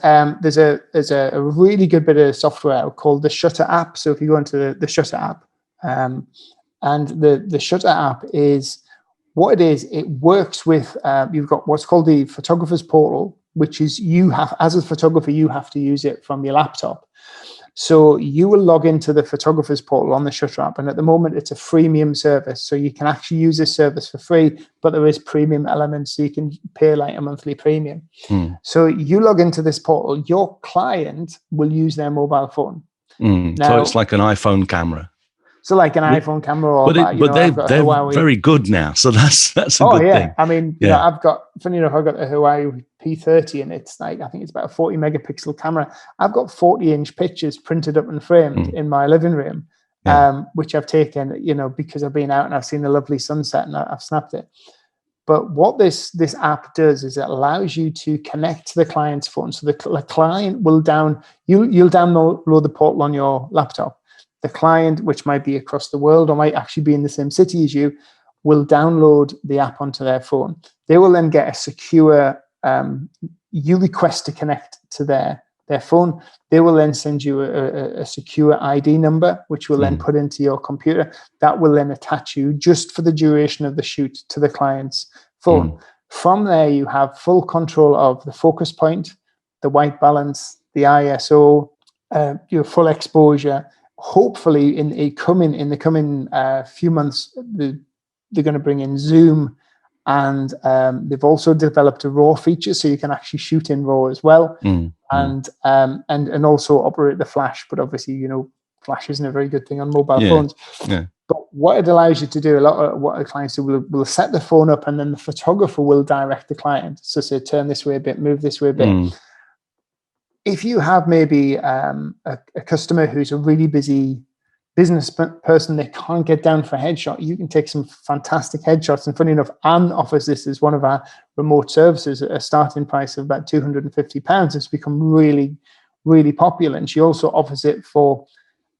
a really good bit of software called the Shutter app. So if you go into the Shutter app, and the Shutter app is what it is. It works with you've got what's called the Photographer's Portal, which is as a photographer you have to use it from your laptop. So you will log into the Photographer's Portal on the Shutter app, and at the moment it's a freemium service. So you can actually use this service for free, but there is premium elements, so you can pay like a monthly premium. So you log into this portal, your client will use their mobile phone. Now, so it's like an iPhone camera. So like an iPhone camera, or but they're very good now. So that's a good thing. I mean, I've got a Huawei P30, and it's I think it's about a 40 megapixel camera. I've got 40-inch pictures printed up and framed in my living room, which I've taken, because I've been out and I've seen a lovely sunset and I've snapped it. But what this app does is it allows you to connect to the client's phone. So the client will you'll download the portal on your laptop. The client, which might be across the world or might actually be in the same city as you, will download the app onto their phone. They will then get a secure, you request to connect to their phone. They will then send you a secure ID number, which will then put into your computer. That will then attach you just for the duration of the shoot to the client's phone. From there, you have full control of the focus point, the white balance, the ISO, your full exposure. Hopefully in the coming few months, they're going to bring in Zoom, and they've also developed a RAW feature, so you can actually shoot in RAW as well, and also operate the flash. But obviously, flash isn't a very good thing on mobile phones. But what it allows you to do, a lot of what the clients do, will set the phone up, and then the photographer will direct the client. So say, turn this way a bit, move this way a bit. If you have maybe a customer who's a really busy business person, they can't get down for a headshot, you can take some fantastic headshots. And funny enough, Anne offers this as one of our remote services at a starting price of about £250. It's become really, really popular. And she also offers it for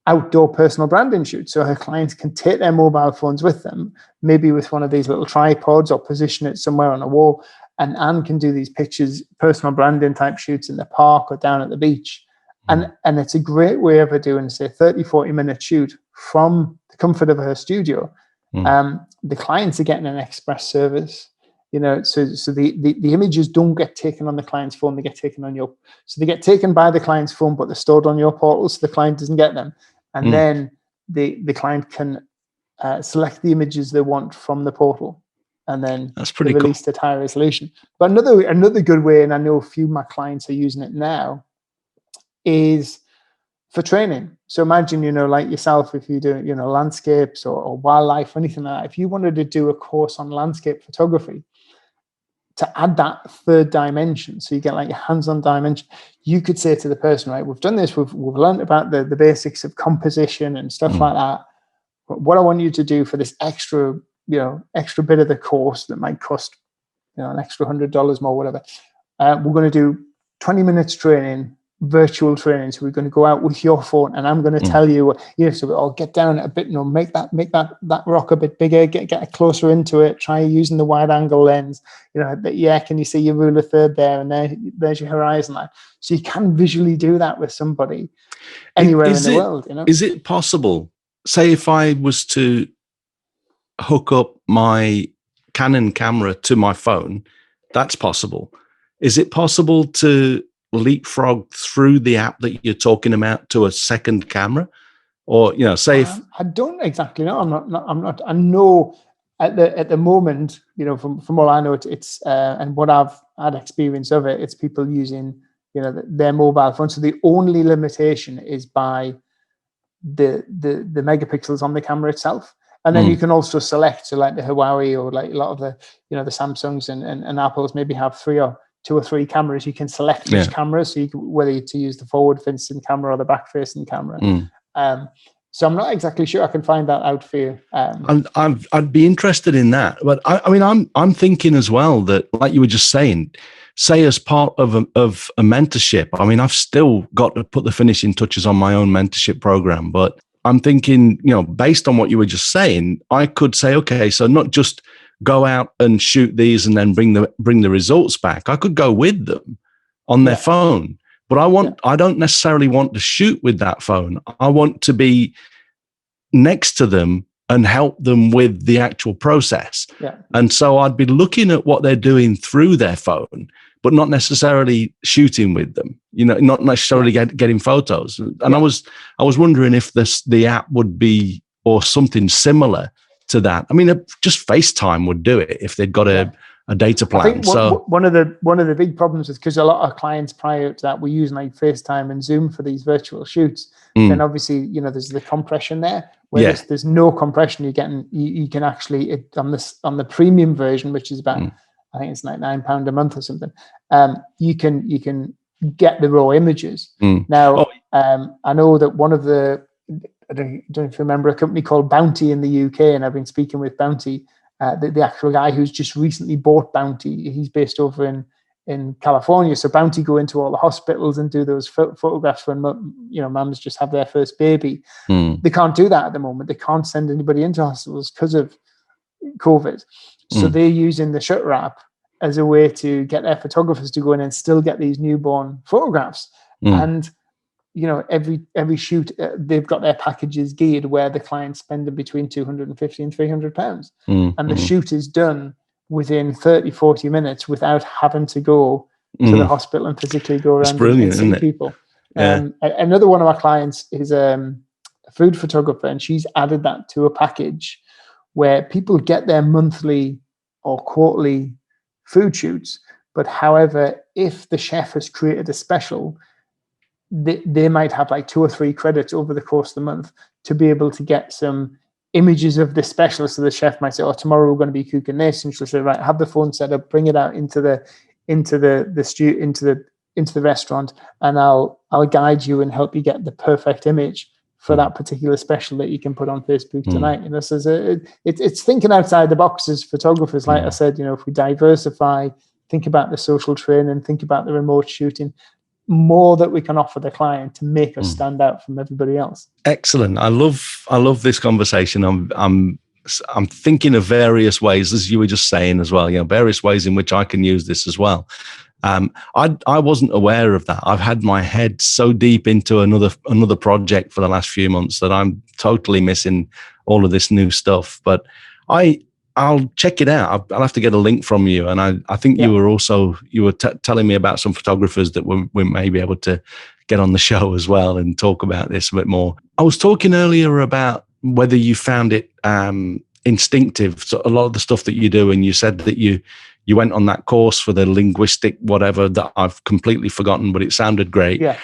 outdoor personal branding shoots. So her clients can take their mobile phones with them, maybe with one of these little tripods, or position it somewhere on a wall. And Anne can do these pictures, personal branding type shoots in the park or down at the beach. And it's a great way of doing, say, 30, 40-minute shoot from the comfort of her studio. The clients are getting an express service. So the images don't get taken on the client's phone, they get taken on so they get taken by the client's phone, but they're stored on your portal, so the client doesn't get them. And then the client can select the images they want from the portal, and then that's pretty released cool. at high resolution. But another good way, and I know a few of my clients are using it now, is for training. So imagine, like yourself, if you do, landscapes or wildlife or anything like that, if you wanted to do a course on landscape photography, to add that third dimension, so you get like a hands-on dimension, you could say to the person, right, we've done this, we've learned about the basics of composition and stuff like that. But what I want you to do for this extra bit of the course that might cost, an extra $100 more, whatever, we're going to do 20 minutes training, virtual training. So we're going to go out with your phone, and I'm going to tell you, so I'll get down a bit, make that rock a bit bigger, get closer into it, try using the wide angle lens, can you see your rule of third there, and there's your horizon line. So you can visually do that with somebody anywhere in the world. Is it possible, say if I was to hook up my Canon camera to my phone, that's possible. Is it possible to leapfrog through the app that you're talking about to a second camera? Or, say if I don't exactly know. I'm not. I know at the moment, from all I know, it's and what I've had experience of it, it's people using, their mobile phone. So the only limitation is by the megapixels on the camera itself. And then you can also select, so like the Huawei or like a lot of the, the Samsungs and Apples maybe have two or three cameras. You can select which camera, so you can, whether to use the forward-facing camera or the back-facing camera. So I'm not exactly sure. I can find that out for you. I'd be interested in that. But I mean, I'm thinking as well that, like you were just saying, say as part of a mentorship. I mean, I've still got to put the finishing touches on my own mentorship program, but I'm thinking, based on what you were just saying, I could say, okay, so not just go out and shoot these and then bring the results back. I could go with them on their phone, but I don't necessarily want to shoot with that phone. I want to be next to them and help them with the actual process. Yeah. And so I'd be looking at what they're doing through their phone, but not necessarily shooting with them, not necessarily getting photos. And I was wondering if the app would be, or something similar to that. I mean, just FaceTime would do it if they'd got a data plan. I think one of the big problems is, because a lot of clients prior to that were using like FaceTime and Zoom for these virtual shoots. Then obviously, there's the compression there. Where there's no compression. You can actually on the premium version, which is about I think it's like £9 a month or something. You can get the raw images. Now, I know that one of the, I don't know if you remember, a company called Bounty in the UK, and I've been speaking with Bounty, the actual guy who's just recently bought Bounty. He's based over in California. So Bounty go into all the hospitals and do those photographs when mums just have their first baby. They can't do that at the moment. They can't send anybody into hospitals because of COVID. So they're using the Shutter app as a way to get their photographers to go in and still get these newborn photographs. And every shoot, they've got their packages geared where the client's spending between £250 and £300. And the shoot is done within 30-40 minutes without having to go to the hospital and physically go around and see people. Another one of our clients is a food photographer, and she's added that to a package where people get their monthly or quarterly food shoots. But however, if the chef has created a special, they might have like 2 or 3 credits over the course of the month to be able to get some images of the special. So the chef might say, "Oh, tomorrow we're going to be cooking this," and she'll say, "Right, have the phone set up, bring it out into the restaurant, and I'll guide you and help you get the perfect image for that particular special that you can put on Facebook tonight." So it's thinking outside the box as photographers. Like I said, if we diversify, think about the social training, think about the remote shooting, more that we can offer the client to make us stand out from everybody else. Excellent. I love this conversation. I'm thinking of various ways, as you were just saying as well, various ways in which I can use this as well. I wasn't aware of that. I've had my head so deep into another project for the last few months that I'm totally missing all of this new stuff. But I I'll check it out. I'll have to get a link from you. And I think you were telling me about some photographers that we may be able to get on the show as well and talk about this a bit more. I was talking earlier about whether you found it instinctive, so a lot of the stuff that you do, and you said that you went on that course for the linguistic whatever that I've completely forgotten, but it sounded great. Yeah.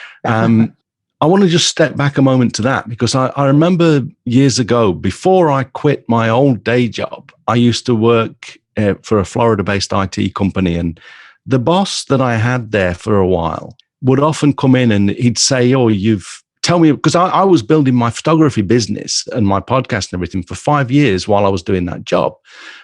I want to just step back a moment to that, because I remember years ago, before I quit my old day job, I used to work for a Florida-based IT company, and the boss that I had there for a while would often come in and he'd say, "Oh, tell me," because I was building my photography business and my podcast and everything for 5 years while I was doing that job.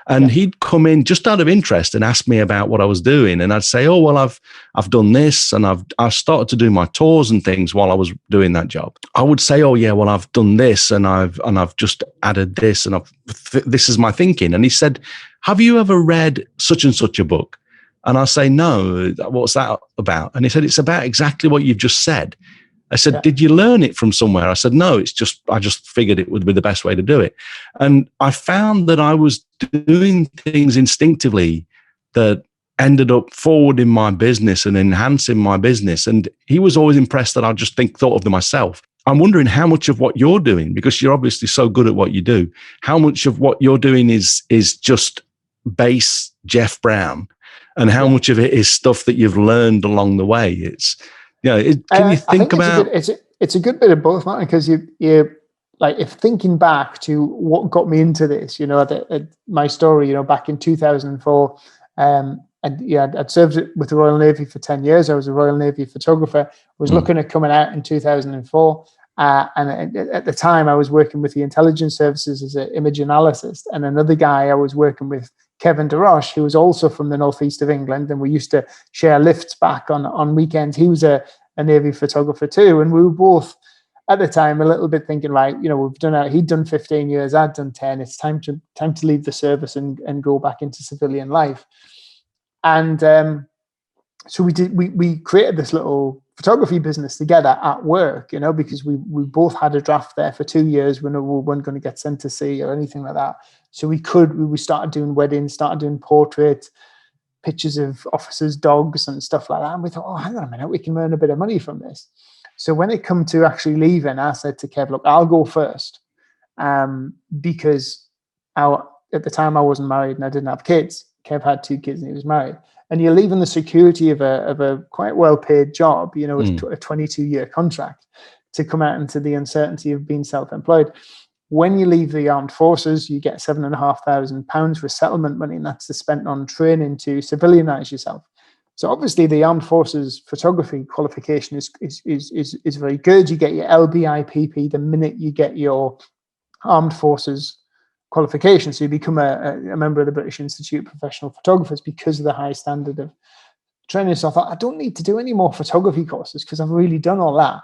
And he'd come in just out of interest and ask me about what I was doing. And I'd say, "Oh, well, I've done this, and I've started to do my tours and things while I was doing that job." I would say, "Oh yeah, well, I've done this, and I've just added this, and this is my thinking." And he said, "Have you ever read such and such a book?" And I say, "No, what's that about?" And he said, "It's about exactly what you've just said." I said, "Did you learn it from somewhere?" I said, "No, I just figured it would be the best way to do it." And I found that I was doing things instinctively that ended up forwarding my business and enhancing my business. And he was always impressed that I just thought of them myself. I'm wondering how much of what you're doing, because you're obviously so good at what you do, how much of what you're doing is just base Jeff Brown, and how much of it is stuff that you've learned along the way. Can you think about? It's a good bit of both, Martin, because you like, if thinking back to what got me into this, my story, back in 2004, I'd served with the Royal Navy for 10 years. I was a Royal Navy photographer. Was looking at coming out in 2004. And at the time, I was working with the intelligence services as an image analyst, and another guy I was working with, Kevin DeRoche, who was also from the northeast of England, and we used to share lifts back on weekends. He was a Navy photographer too, and we were both at the time a little bit thinking, like, he'd done 15 years, I'd done 10. It's time to leave the service and go back into civilian life. And so we created this little photography business together at work, because we both had a draft there for 2 years when we weren't going to get sent to sea or anything like that. So we started doing weddings, started doing portraits, pictures of officers' dogs and stuff like that. And we thought, oh, hang on a minute, we can earn a bit of money from this. So when it come to actually leaving, I said to Kev, look, I'll go first, because at the time I wasn't married and I didn't have kids. Kev had 2 kids and he was married. And you're leaving the security of a quite well-paid job, with a 22-year contract, to come out into the uncertainty of being self-employed. When you leave the armed forces, you get £7,500 for settlement money, and that's spent on training to civilianize yourself. So obviously, the armed forces photography qualification is very good. You get your LBIPP the minute you get your armed forces qualification. So you become a member of the British Institute of Professional Photographers because of the high standard of training. So I thought, I don't need to do any more photography courses because I've really done all that,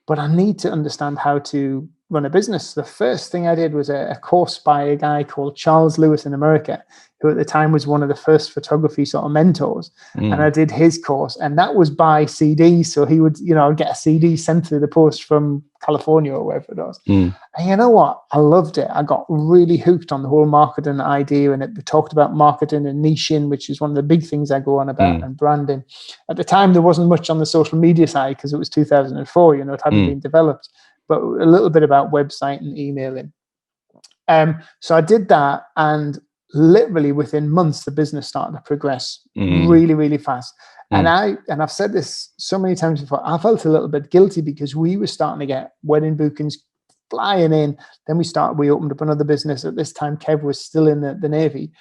but I need to understand how to run a business. The first thing I did was a course by a guy called Charles Lewis in America, who at the time was one of the first photography sort of mentors. And I did his course, and that was by CD. So he would, I'd get a CD sent through the post from California or wherever it was. And you know what? I loved it. I got really hooked on the whole marketing idea, and it talked about marketing and niching, which is one of the big things I go on about, and branding. At the time, there wasn't much on the social media side because it was 2004, it hadn't been developed, but a little bit about website and emailing. So I did that, and literally within months, the business started to progress really, really fast. And I've said this so many times before, I felt a little bit guilty because we were starting to get wedding bookings flying in. Then we opened up another business. At this time, Kev was still in the Navy,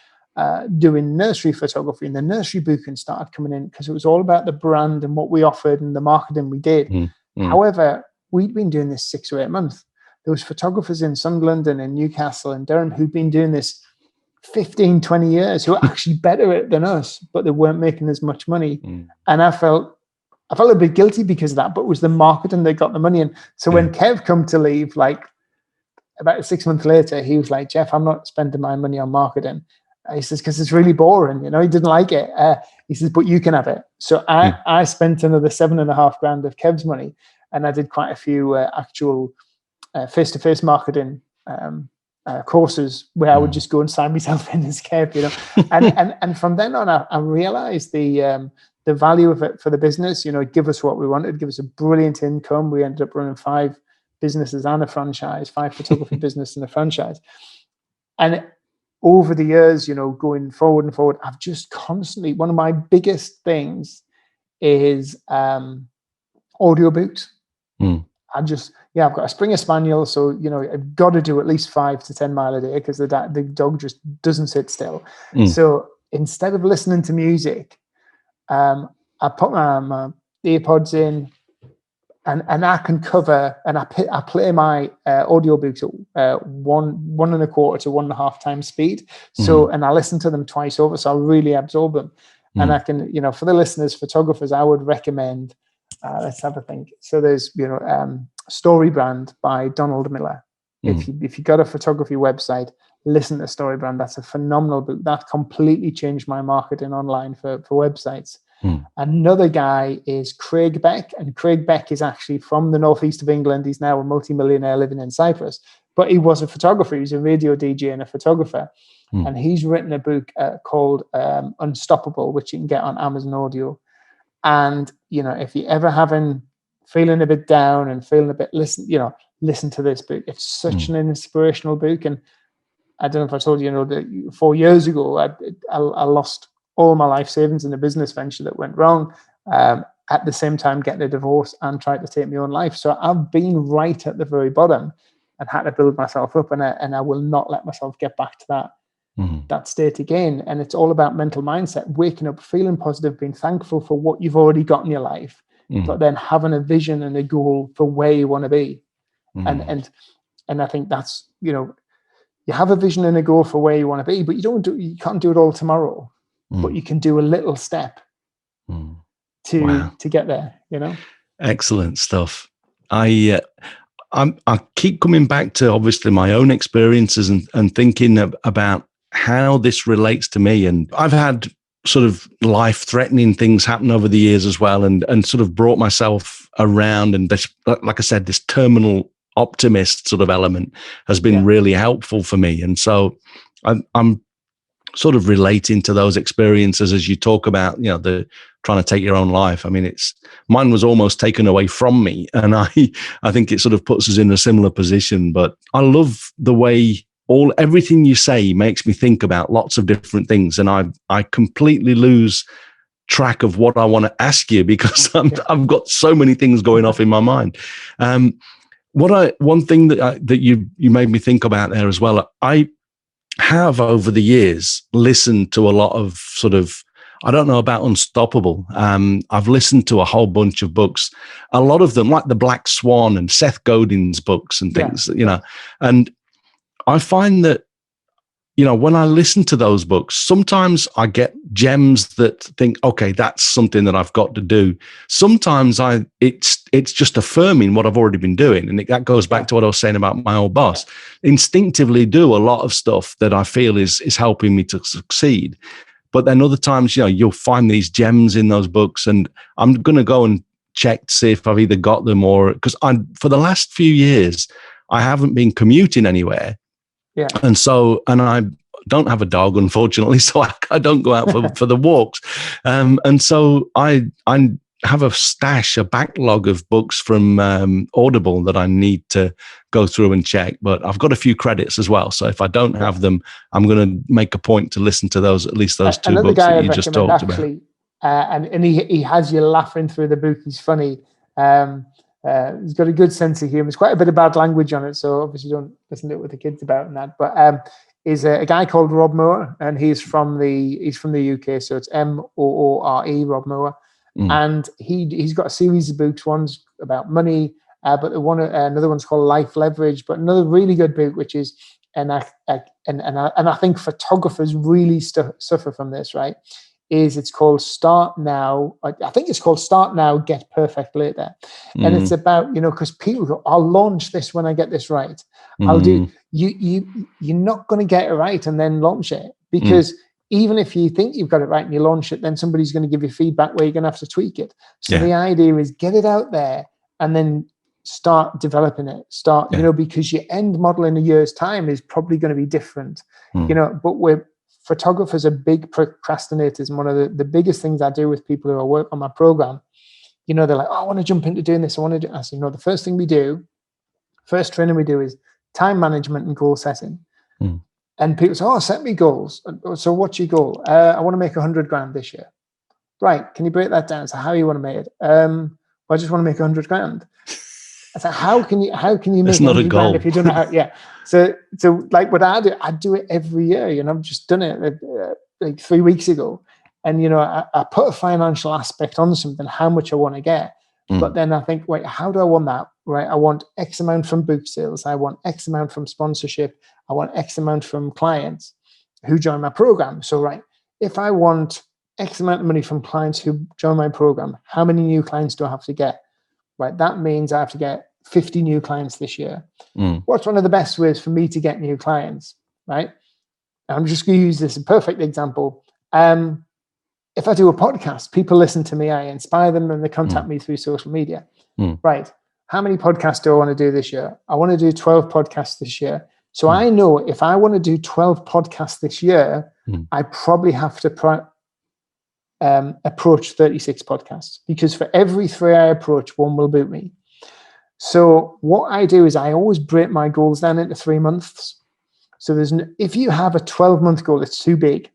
doing nursery photography, and the nursery bookings started coming in because it was all about the brand and what we offered and the marketing we did. However, we'd been doing this 6 or 8 months. There was photographers in Sunderland and in Newcastle and Durham who'd been doing this 15, 20 years, who were actually better at it than us, but they weren't making as much money. And I felt a bit guilty because of that, but it was the marketing that got the money in. So when Kev come to leave, like about 6 months later, he was like, Jeff, I'm not spending my money on marketing. He says, because it's really boring, he didn't like it. He says, but you can have it. So I spent another $7,500 of Kev's money, and I did quite a few actual face-to-face marketing courses where I would just go and sign myself in as Kev, you know, and from then on, I realized the value of it for the business. You know, it give us what we wanted, give us a brilliant income. We ended up running 5 businesses and a franchise, 5 photography business and a franchise. And over the years, you know, going forward and forward, I've just constantly, one of my biggest things is audiobooks. I've got a Springer Spaniel, so you know I've got to do at least 5 to 10 miles a day because the dog just doesn't sit still. So instead of listening to music, I put my earpods in, and I can cover, and I play my audiobooks at 1.25 to 1.5 times speed. So and I listen to them twice over, so I really absorb them. And I can, you know, for the listeners, photographers, I would recommend. Let's have a think. So there's, you know, Storybrand by Donald Miller. If you got a photography website, listen to Storybrand. That's a phenomenal book. That completely changed my marketing online for websites. Another guy is Craig Beck, and Craig Beck is actually from the northeast of England. He's now a multimillionaire living in Cyprus, but he was a photographer. He was a radio DJ and a photographer. And he's written a book called Unstoppable, which you can get on Amazon Audio. And, you know, if you ever feeling a bit down and feeling a bit, listen to this book. It's such an inspirational book. And I don't know if I told you, you know, that 4 years ago, I lost all my life savings in a business venture that went wrong. At the same time, getting a divorce and tried to take my own life. So I've been right at the very bottom and had to build myself up. And I will not let myself get back to that state again. And it's all about mental mindset, waking up, feeling positive, being thankful for what you've already got in your life, but then having a vision and a goal for where you want to be. And I think that's, you know, you have a vision and a goal for where you want to be, but you can't do it all tomorrow, but you can do a little step to get there, you know? Excellent stuff. I keep coming back to obviously my own experiences and thinking about how this relates to me. And I've had sort of life-threatening things happen over the years as well, and sort of brought myself around. And this, like I said, this terminal optimist sort of element has been really helpful for me. And so I'm sort of relating to those experiences as you talk about, you know, the trying to take your own life. I mean, mine was almost taken away from me, and I think it sort of puts us in a similar position. But I love the way everything you say makes me think about lots of different things, and I completely lose track of what I want to ask you because I've got so many things going off in my mind. One thing that you made me think about there as well, I have over the years listened to a lot of sort of, I don't know about Unstoppable. I've listened to a whole bunch of books, a lot of them like the Black Swan and Seth Godin's books and things, you know, and I find that, you know, when I listen to those books, sometimes I get gems that think, okay, that's something that I've got to do. Sometimes it's just affirming what I've already been doing. And that goes back to what I was saying about my old boss. Instinctively do a lot of stuff that I feel is helping me to succeed. But then other times, you know, you'll find these gems in those books, and I'm going to go and check to see if I've either got them or, because for the last few years, I haven't been commuting anywhere. Yeah. And I don't have a dog, unfortunately, so I don't go out for the walks. And so I have a backlog of books from Audible that I need to go through and check. But I've got a few credits as well. So if I don't have them, I'm going to make a point to listen to at least those two books that you just talked about. And he has you laughing through the book. He's funny. He's got a good sense of humor. There's quite a bit of bad language on it, so obviously don't listen to it with the kids about and that. But is a guy called Rob Moore, and he's from the UK, so it's Moore, Rob Moore, and he's got a series of books. One's about money, but another one's called Life Leverage. But another really good book, which is and I think photographers really suffer from this, right? It's called Start Now. I think it's called Start Now, Get Perfect Later. And it's about, you know, because people go, I'll launch this when I get this right. I'll do, you're not going to get it right and then launch it, because even if you think you've got it right and you launch it, then somebody's going to give you feedback where you're going to have to tweak it. So the idea is get it out there and then start developing it. Because your end model in a year's time is probably going to be different. But photographers are big procrastinators. And one of the biggest things I do with people who work on my program, they're like, oh, I want to jump into doing this. I say, the first training we do is time management and goal setting. And people say, oh, set me goals. So what's your goal? I want to make 100 grand this year. Right. Can you break that down? So how you want to make it? I just want to make 100 grand. I said, how can you make That's not a goal if you don't know how? Yeah. So like what I do it every year. I've just done it like 3 weeks ago, and I put a financial aspect on something, how much I want to get, but then I think, wait, how do I want that? Right? I want X amount from book sales. I want X amount from sponsorship. I want X amount from clients who join my program. So right, if I want X amount of money from clients who join my program, how many new clients do I have to get? Right, that means I have to get 50 new clients this year. What's one of the best ways for me to get new clients? Right, I'm just going to use this as a perfect example. If I do a podcast, people listen to me, I inspire them, and they contact me through social media. Right, how many podcasts do I want to do this year? I want to do 12 podcasts this year. So I know if I want to do 12 podcasts this year, I probably have to approach 36 podcasts, because for every 3 I approach, 1 will boot me. So what I do is I always break my goals down into 3 months. So if you have a 12-month goal, it's too big,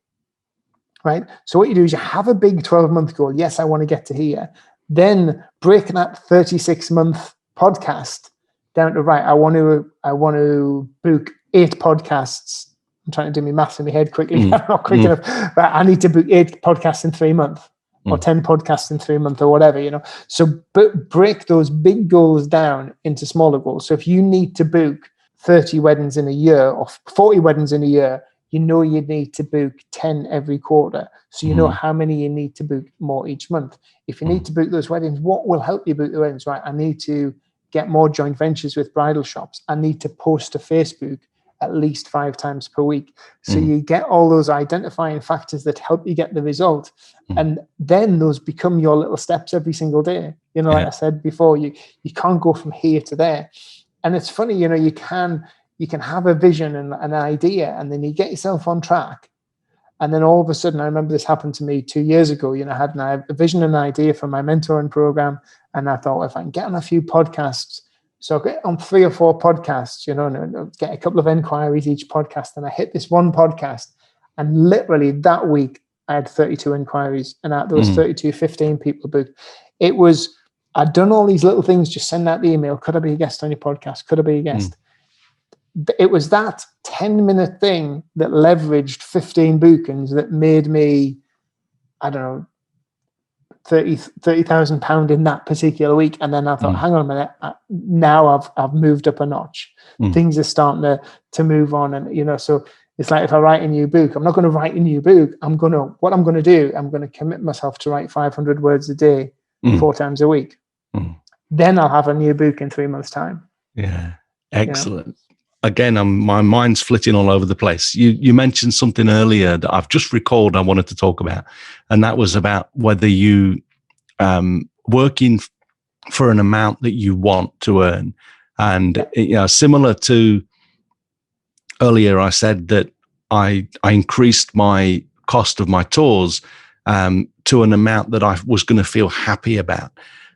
right? So what you do is you have a big 12-month goal. Yes, I want to get to here. Then break that 36-month podcast down to, right, I want to book 8 podcasts. I'm trying to do my maths in my head quickly. I'm not quick enough. But I need to book 8 podcasts in 3 months, or 10 podcasts in 3 months, or whatever, So break those big goals down into smaller goals. So if you need to book 30 weddings in a year or 40 weddings in a year, you need to book 10 every quarter. So you know how many you need to book more each month. If you need to book those weddings, what will help you book the weddings? Right, I need to get more joint ventures with bridal shops. I need to post to Facebook at least 5 times per week. So you get all those identifying factors that help you get the result. And then those become your little steps every single day. Like I said before, you can't go from here to there. And it's funny, you can have a vision and an idea, and then you get yourself on track. And then all of a sudden, I remember this happened to me 2 years ago. I had a vision and an idea for my mentoring program. And I thought, if I can get on a few podcasts, so I get on 3 or 4 podcasts, and get a couple of inquiries each podcast. And I hit this one podcast, and literally that week I had 32 inquiries, and out those 32, 15 people booked. I'd done all these little things, just send out the email. Could I be a guest on your podcast? Could I be a guest? It was that 10-minute thing that leveraged 15 bookings that made me, I don't know, £30,000 in that particular week. And then I thought, hang on a minute, now I've moved up a notch. Things are starting to move on. And, so it's like, if I write a new book, I'm not going to write a new book. What I'm going to do, I'm going to commit myself to write 500 words a day, 4 times a week. Then I'll have a new book in 3 months' time. Yeah. Excellent. Again, my mind's flitting all over the place. You mentioned something earlier that I've just recalled I wanted to talk about, and that was about whether you working for an amount that you want to earn. And similar to earlier, I said that I increased my cost of my tours to an amount that I was going to feel happy about,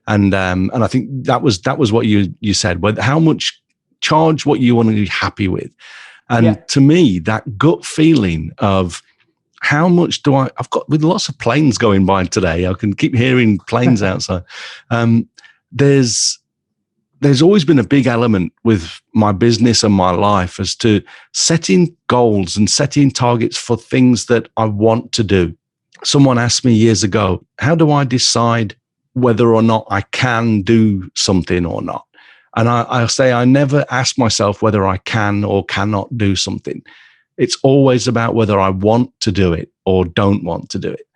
and I think that was what you said. But how much? Charge what you want to be happy with. And to me, that gut feeling of how much do I've got, with lots of planes going by today, I can keep hearing planes outside. There's always been a big element with my business and my life as to setting goals and setting targets for things that I want to do. Someone asked me years ago, how do I decide whether or not I can do something or not? And I say, I never ask myself whether I can or cannot do something. It's always about whether I want to do it or don't want to do it.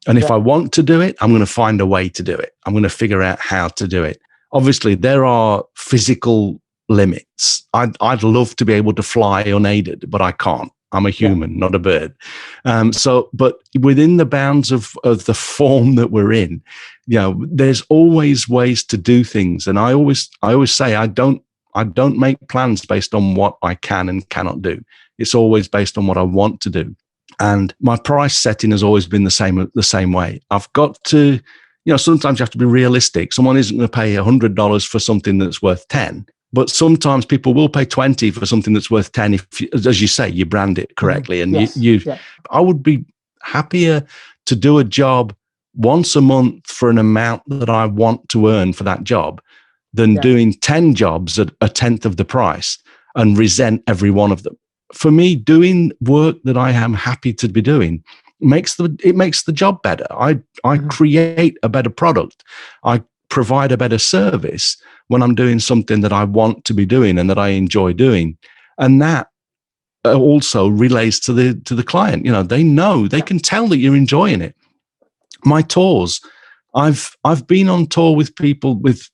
And if I want to do it, I'm going to find a way to do it. I'm going to figure out how to do it. Obviously, there are physical limits. I'd love to be able to fly unaided, but I can't. I'm a human, not a bird. But within the bounds of the form that we're in, there's always ways to do things. And I always say, I don't make plans based on what I can and cannot do. It's always based on what I want to do. And my price setting has always been the same way. I've got to, sometimes you have to be realistic. Someone isn't going to pay $100 for something that's worth 10. But sometimes people will pay 20 for something that's worth 10 if, as you say, you brand it correctly. And I would be happier to do a job once a month for an amount that I want to earn for that job than doing 10 jobs at a tenth of the price and resent every one of them. For me, doing work that I am happy to be doing makes the job better. I create a better product. I provide a better service when I'm doing something that I want to be doing and that I enjoy doing. And that also relays to the client. They can tell that you're enjoying it. My tours, I've been on tour with people with,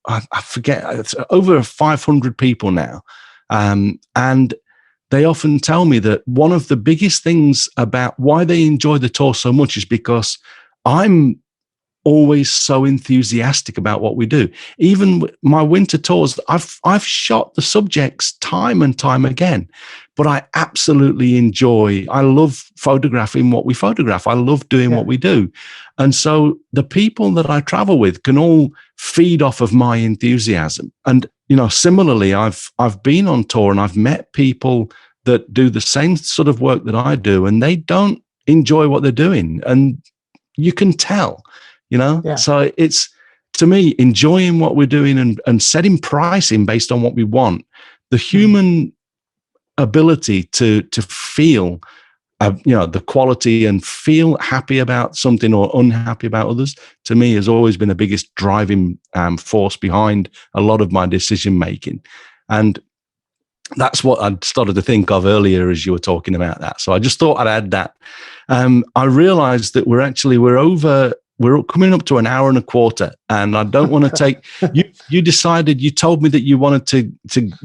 I forget, it's over 500 people now. And they often tell me that one of the biggest things about why they enjoy the tour so much is because I'm always so enthusiastic about what we do. Even my winter tours, I've shot the subjects time and time again, but I absolutely I love photographing what we photograph. I love doing what we do. And so the people that I travel with can all feed off of my enthusiasm. And, similarly, I've been on tour and I've met people that do the same sort of work that I do, and they don't enjoy what they're doing. And you can tell. So it's, to me, enjoying what we're doing and setting pricing based on what we want. The human ability to feel, the quality and feel happy about something or unhappy about others, to me, has always been the biggest driving force behind a lot of my decision making. And that's what I started to think of earlier as you were talking about that. So I just thought I'd add that. I realized that we're coming up to an hour and a quarter, and I don't want to take you told me that you wanted to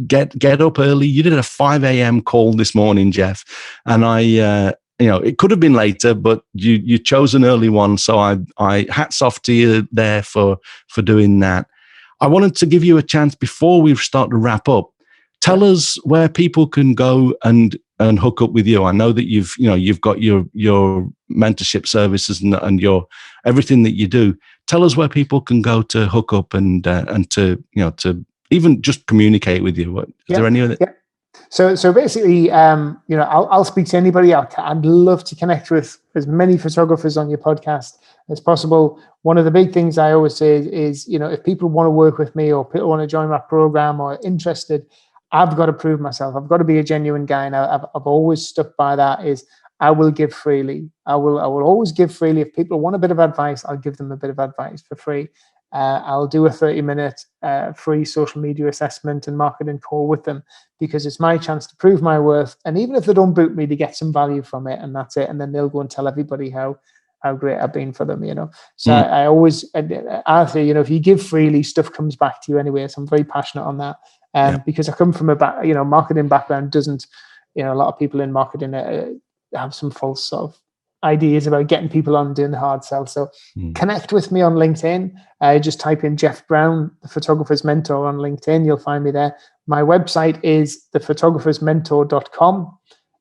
get up early. You did a 5 a.m. call this morning, Jeff, and it could have been later, but you chose an early one. So I hats off to you there for doing that. I wanted to give you a chance before we start to wrap up. Tell us where people can go and hook up with you. I know that you've got your mentorship services and your everything that you do. Tell us where people can go to hook up and to even just communicate with you. Is there any other? Yeah. So basically, I'll speak to anybody. I'd love to connect with as many photographers on your podcast as possible. One of the big things I always say is, if people want to work with me or people want to join my program or interested, I've got to prove myself. I've got to be a genuine guy. And I've always stuck by that is I will give freely. I will always give freely. If people want a bit of advice, I'll give them a bit of advice for free. I'll do a 30-minute free social media assessment and marketing call with them because it's my chance to prove my worth. And even if they don't book me, they get some value from it, and that's it. And then they'll go and tell everybody how great I've been for them, So I always, I say, if you give freely, stuff comes back to you anyway. So I'm very passionate on that. Because I come from a marketing background. Doesn't, a lot of people in marketing have some false sort of ideas about getting people on doing the hard sell. So connect with me on LinkedIn. Just type in Jeff Brown, the Photographer's Mentor, on LinkedIn. You'll find me there. My website is thephotographersmentor.com.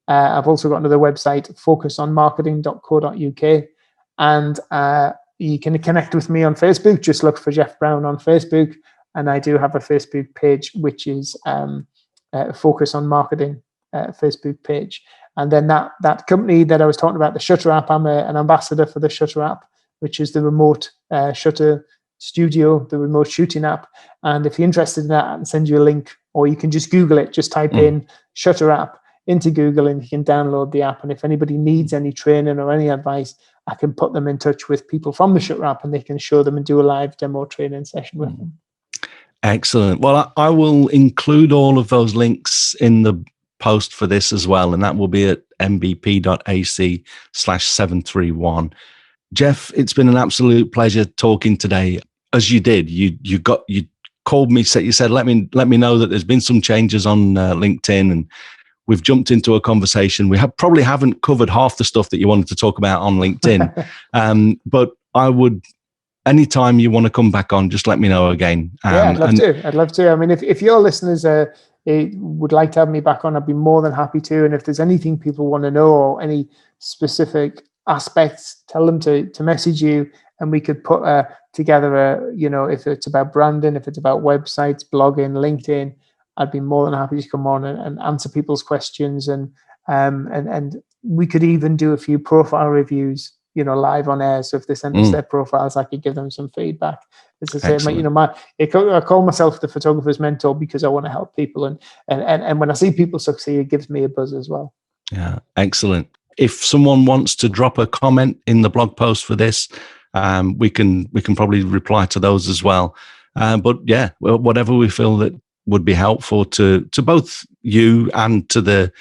I've also got another website, focusonmarketing.co.uk. And you can connect with me on Facebook. Just look for Jeff Brown on Facebook. And I do have a Facebook page, which is Focus on Marketing Facebook page. And then that company that I was talking about, the Shutter app, I'm an ambassador for the Shutter app, which is the remote shutter studio, the remote shooting app. And if you're interested in that, I can send you a link, or you can just Google it. Just type in Shutter app into Google and you can download the app. And if anybody needs any training or any advice, I can put them in touch with people from the Shutter app and they can show them and do a live demo training session with them. Excellent. Well, I will include all of those links in the post for this as well, and that will be at mbp.ac/731. Jeff, it's been an absolute pleasure talking today. As you did, you called me, you said, let me know that there's been some changes on LinkedIn, and we've jumped into a conversation. We probably haven't covered half the stuff that you wanted to talk about on LinkedIn. But I would, anytime you want to come back on, just let me know again. Yeah, I'd love to. I mean, if your listeners would like to have me back on, I'd be more than happy to. And if there's anything people want to know or any specific aspects, tell them to message you, and we could put together if it's about branding, if it's about websites, blogging, LinkedIn, I'd be more than happy to come on and answer people's questions, and we could even do a few profile reviews, live on air. So if they send us their profiles, I could give them some feedback. As I say, I call myself the photographer's mentor because I want to help people, and when I see people succeed, it gives me a buzz as well. Yeah, excellent. If someone wants to drop a comment in the blog post for this, we can probably reply to those as well. But yeah, whatever we feel that would be helpful to both you and to the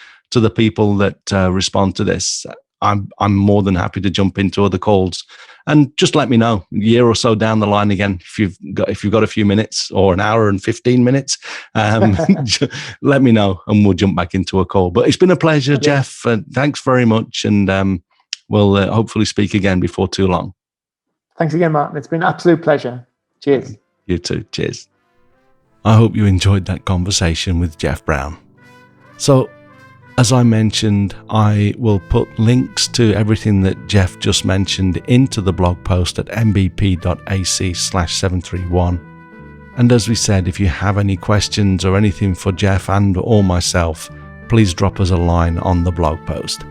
people that respond to this, I'm more than happy to jump into other calls. And just let me know a year or so down the line again, if you've got a few minutes or an hour and 15 minutes, let me know and we'll jump back into a call. But it's been a pleasure, Jeff. Thanks very much. And we'll hopefully speak again before too long. Thanks again, Martin. It's been an absolute pleasure. Cheers. You too. Cheers. I hope you enjoyed that conversation with Jeff Brown. So, as I mentioned, I will put links to everything that Jeff just mentioned into the blog post at mbp.ac/731. And as we said, if you have any questions or anything for Jeff and or myself, please drop us a line on the blog post.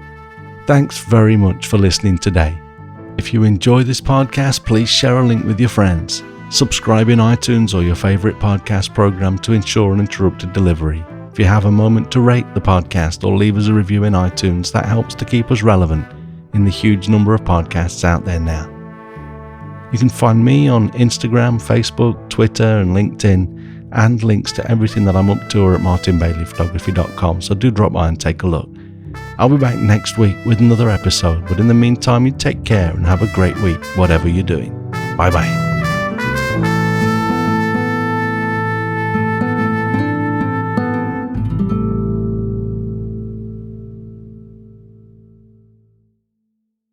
Thanks very much for listening today. If you enjoy this podcast, please share a link with your friends. Subscribe in iTunes or your favorite podcast program to ensure uninterrupted delivery. If you have a moment to rate the podcast or leave us a review in iTunes, that helps to keep us relevant in the huge number of podcasts out there now. You can find me on Instagram, Facebook, Twitter and LinkedIn, and links to everything that I'm up to are at martinbaileyphotography.com, so do drop by and take a look. I'll be back next week with another episode, but in the meantime, you take care and have a great week, whatever you're doing. Bye-bye.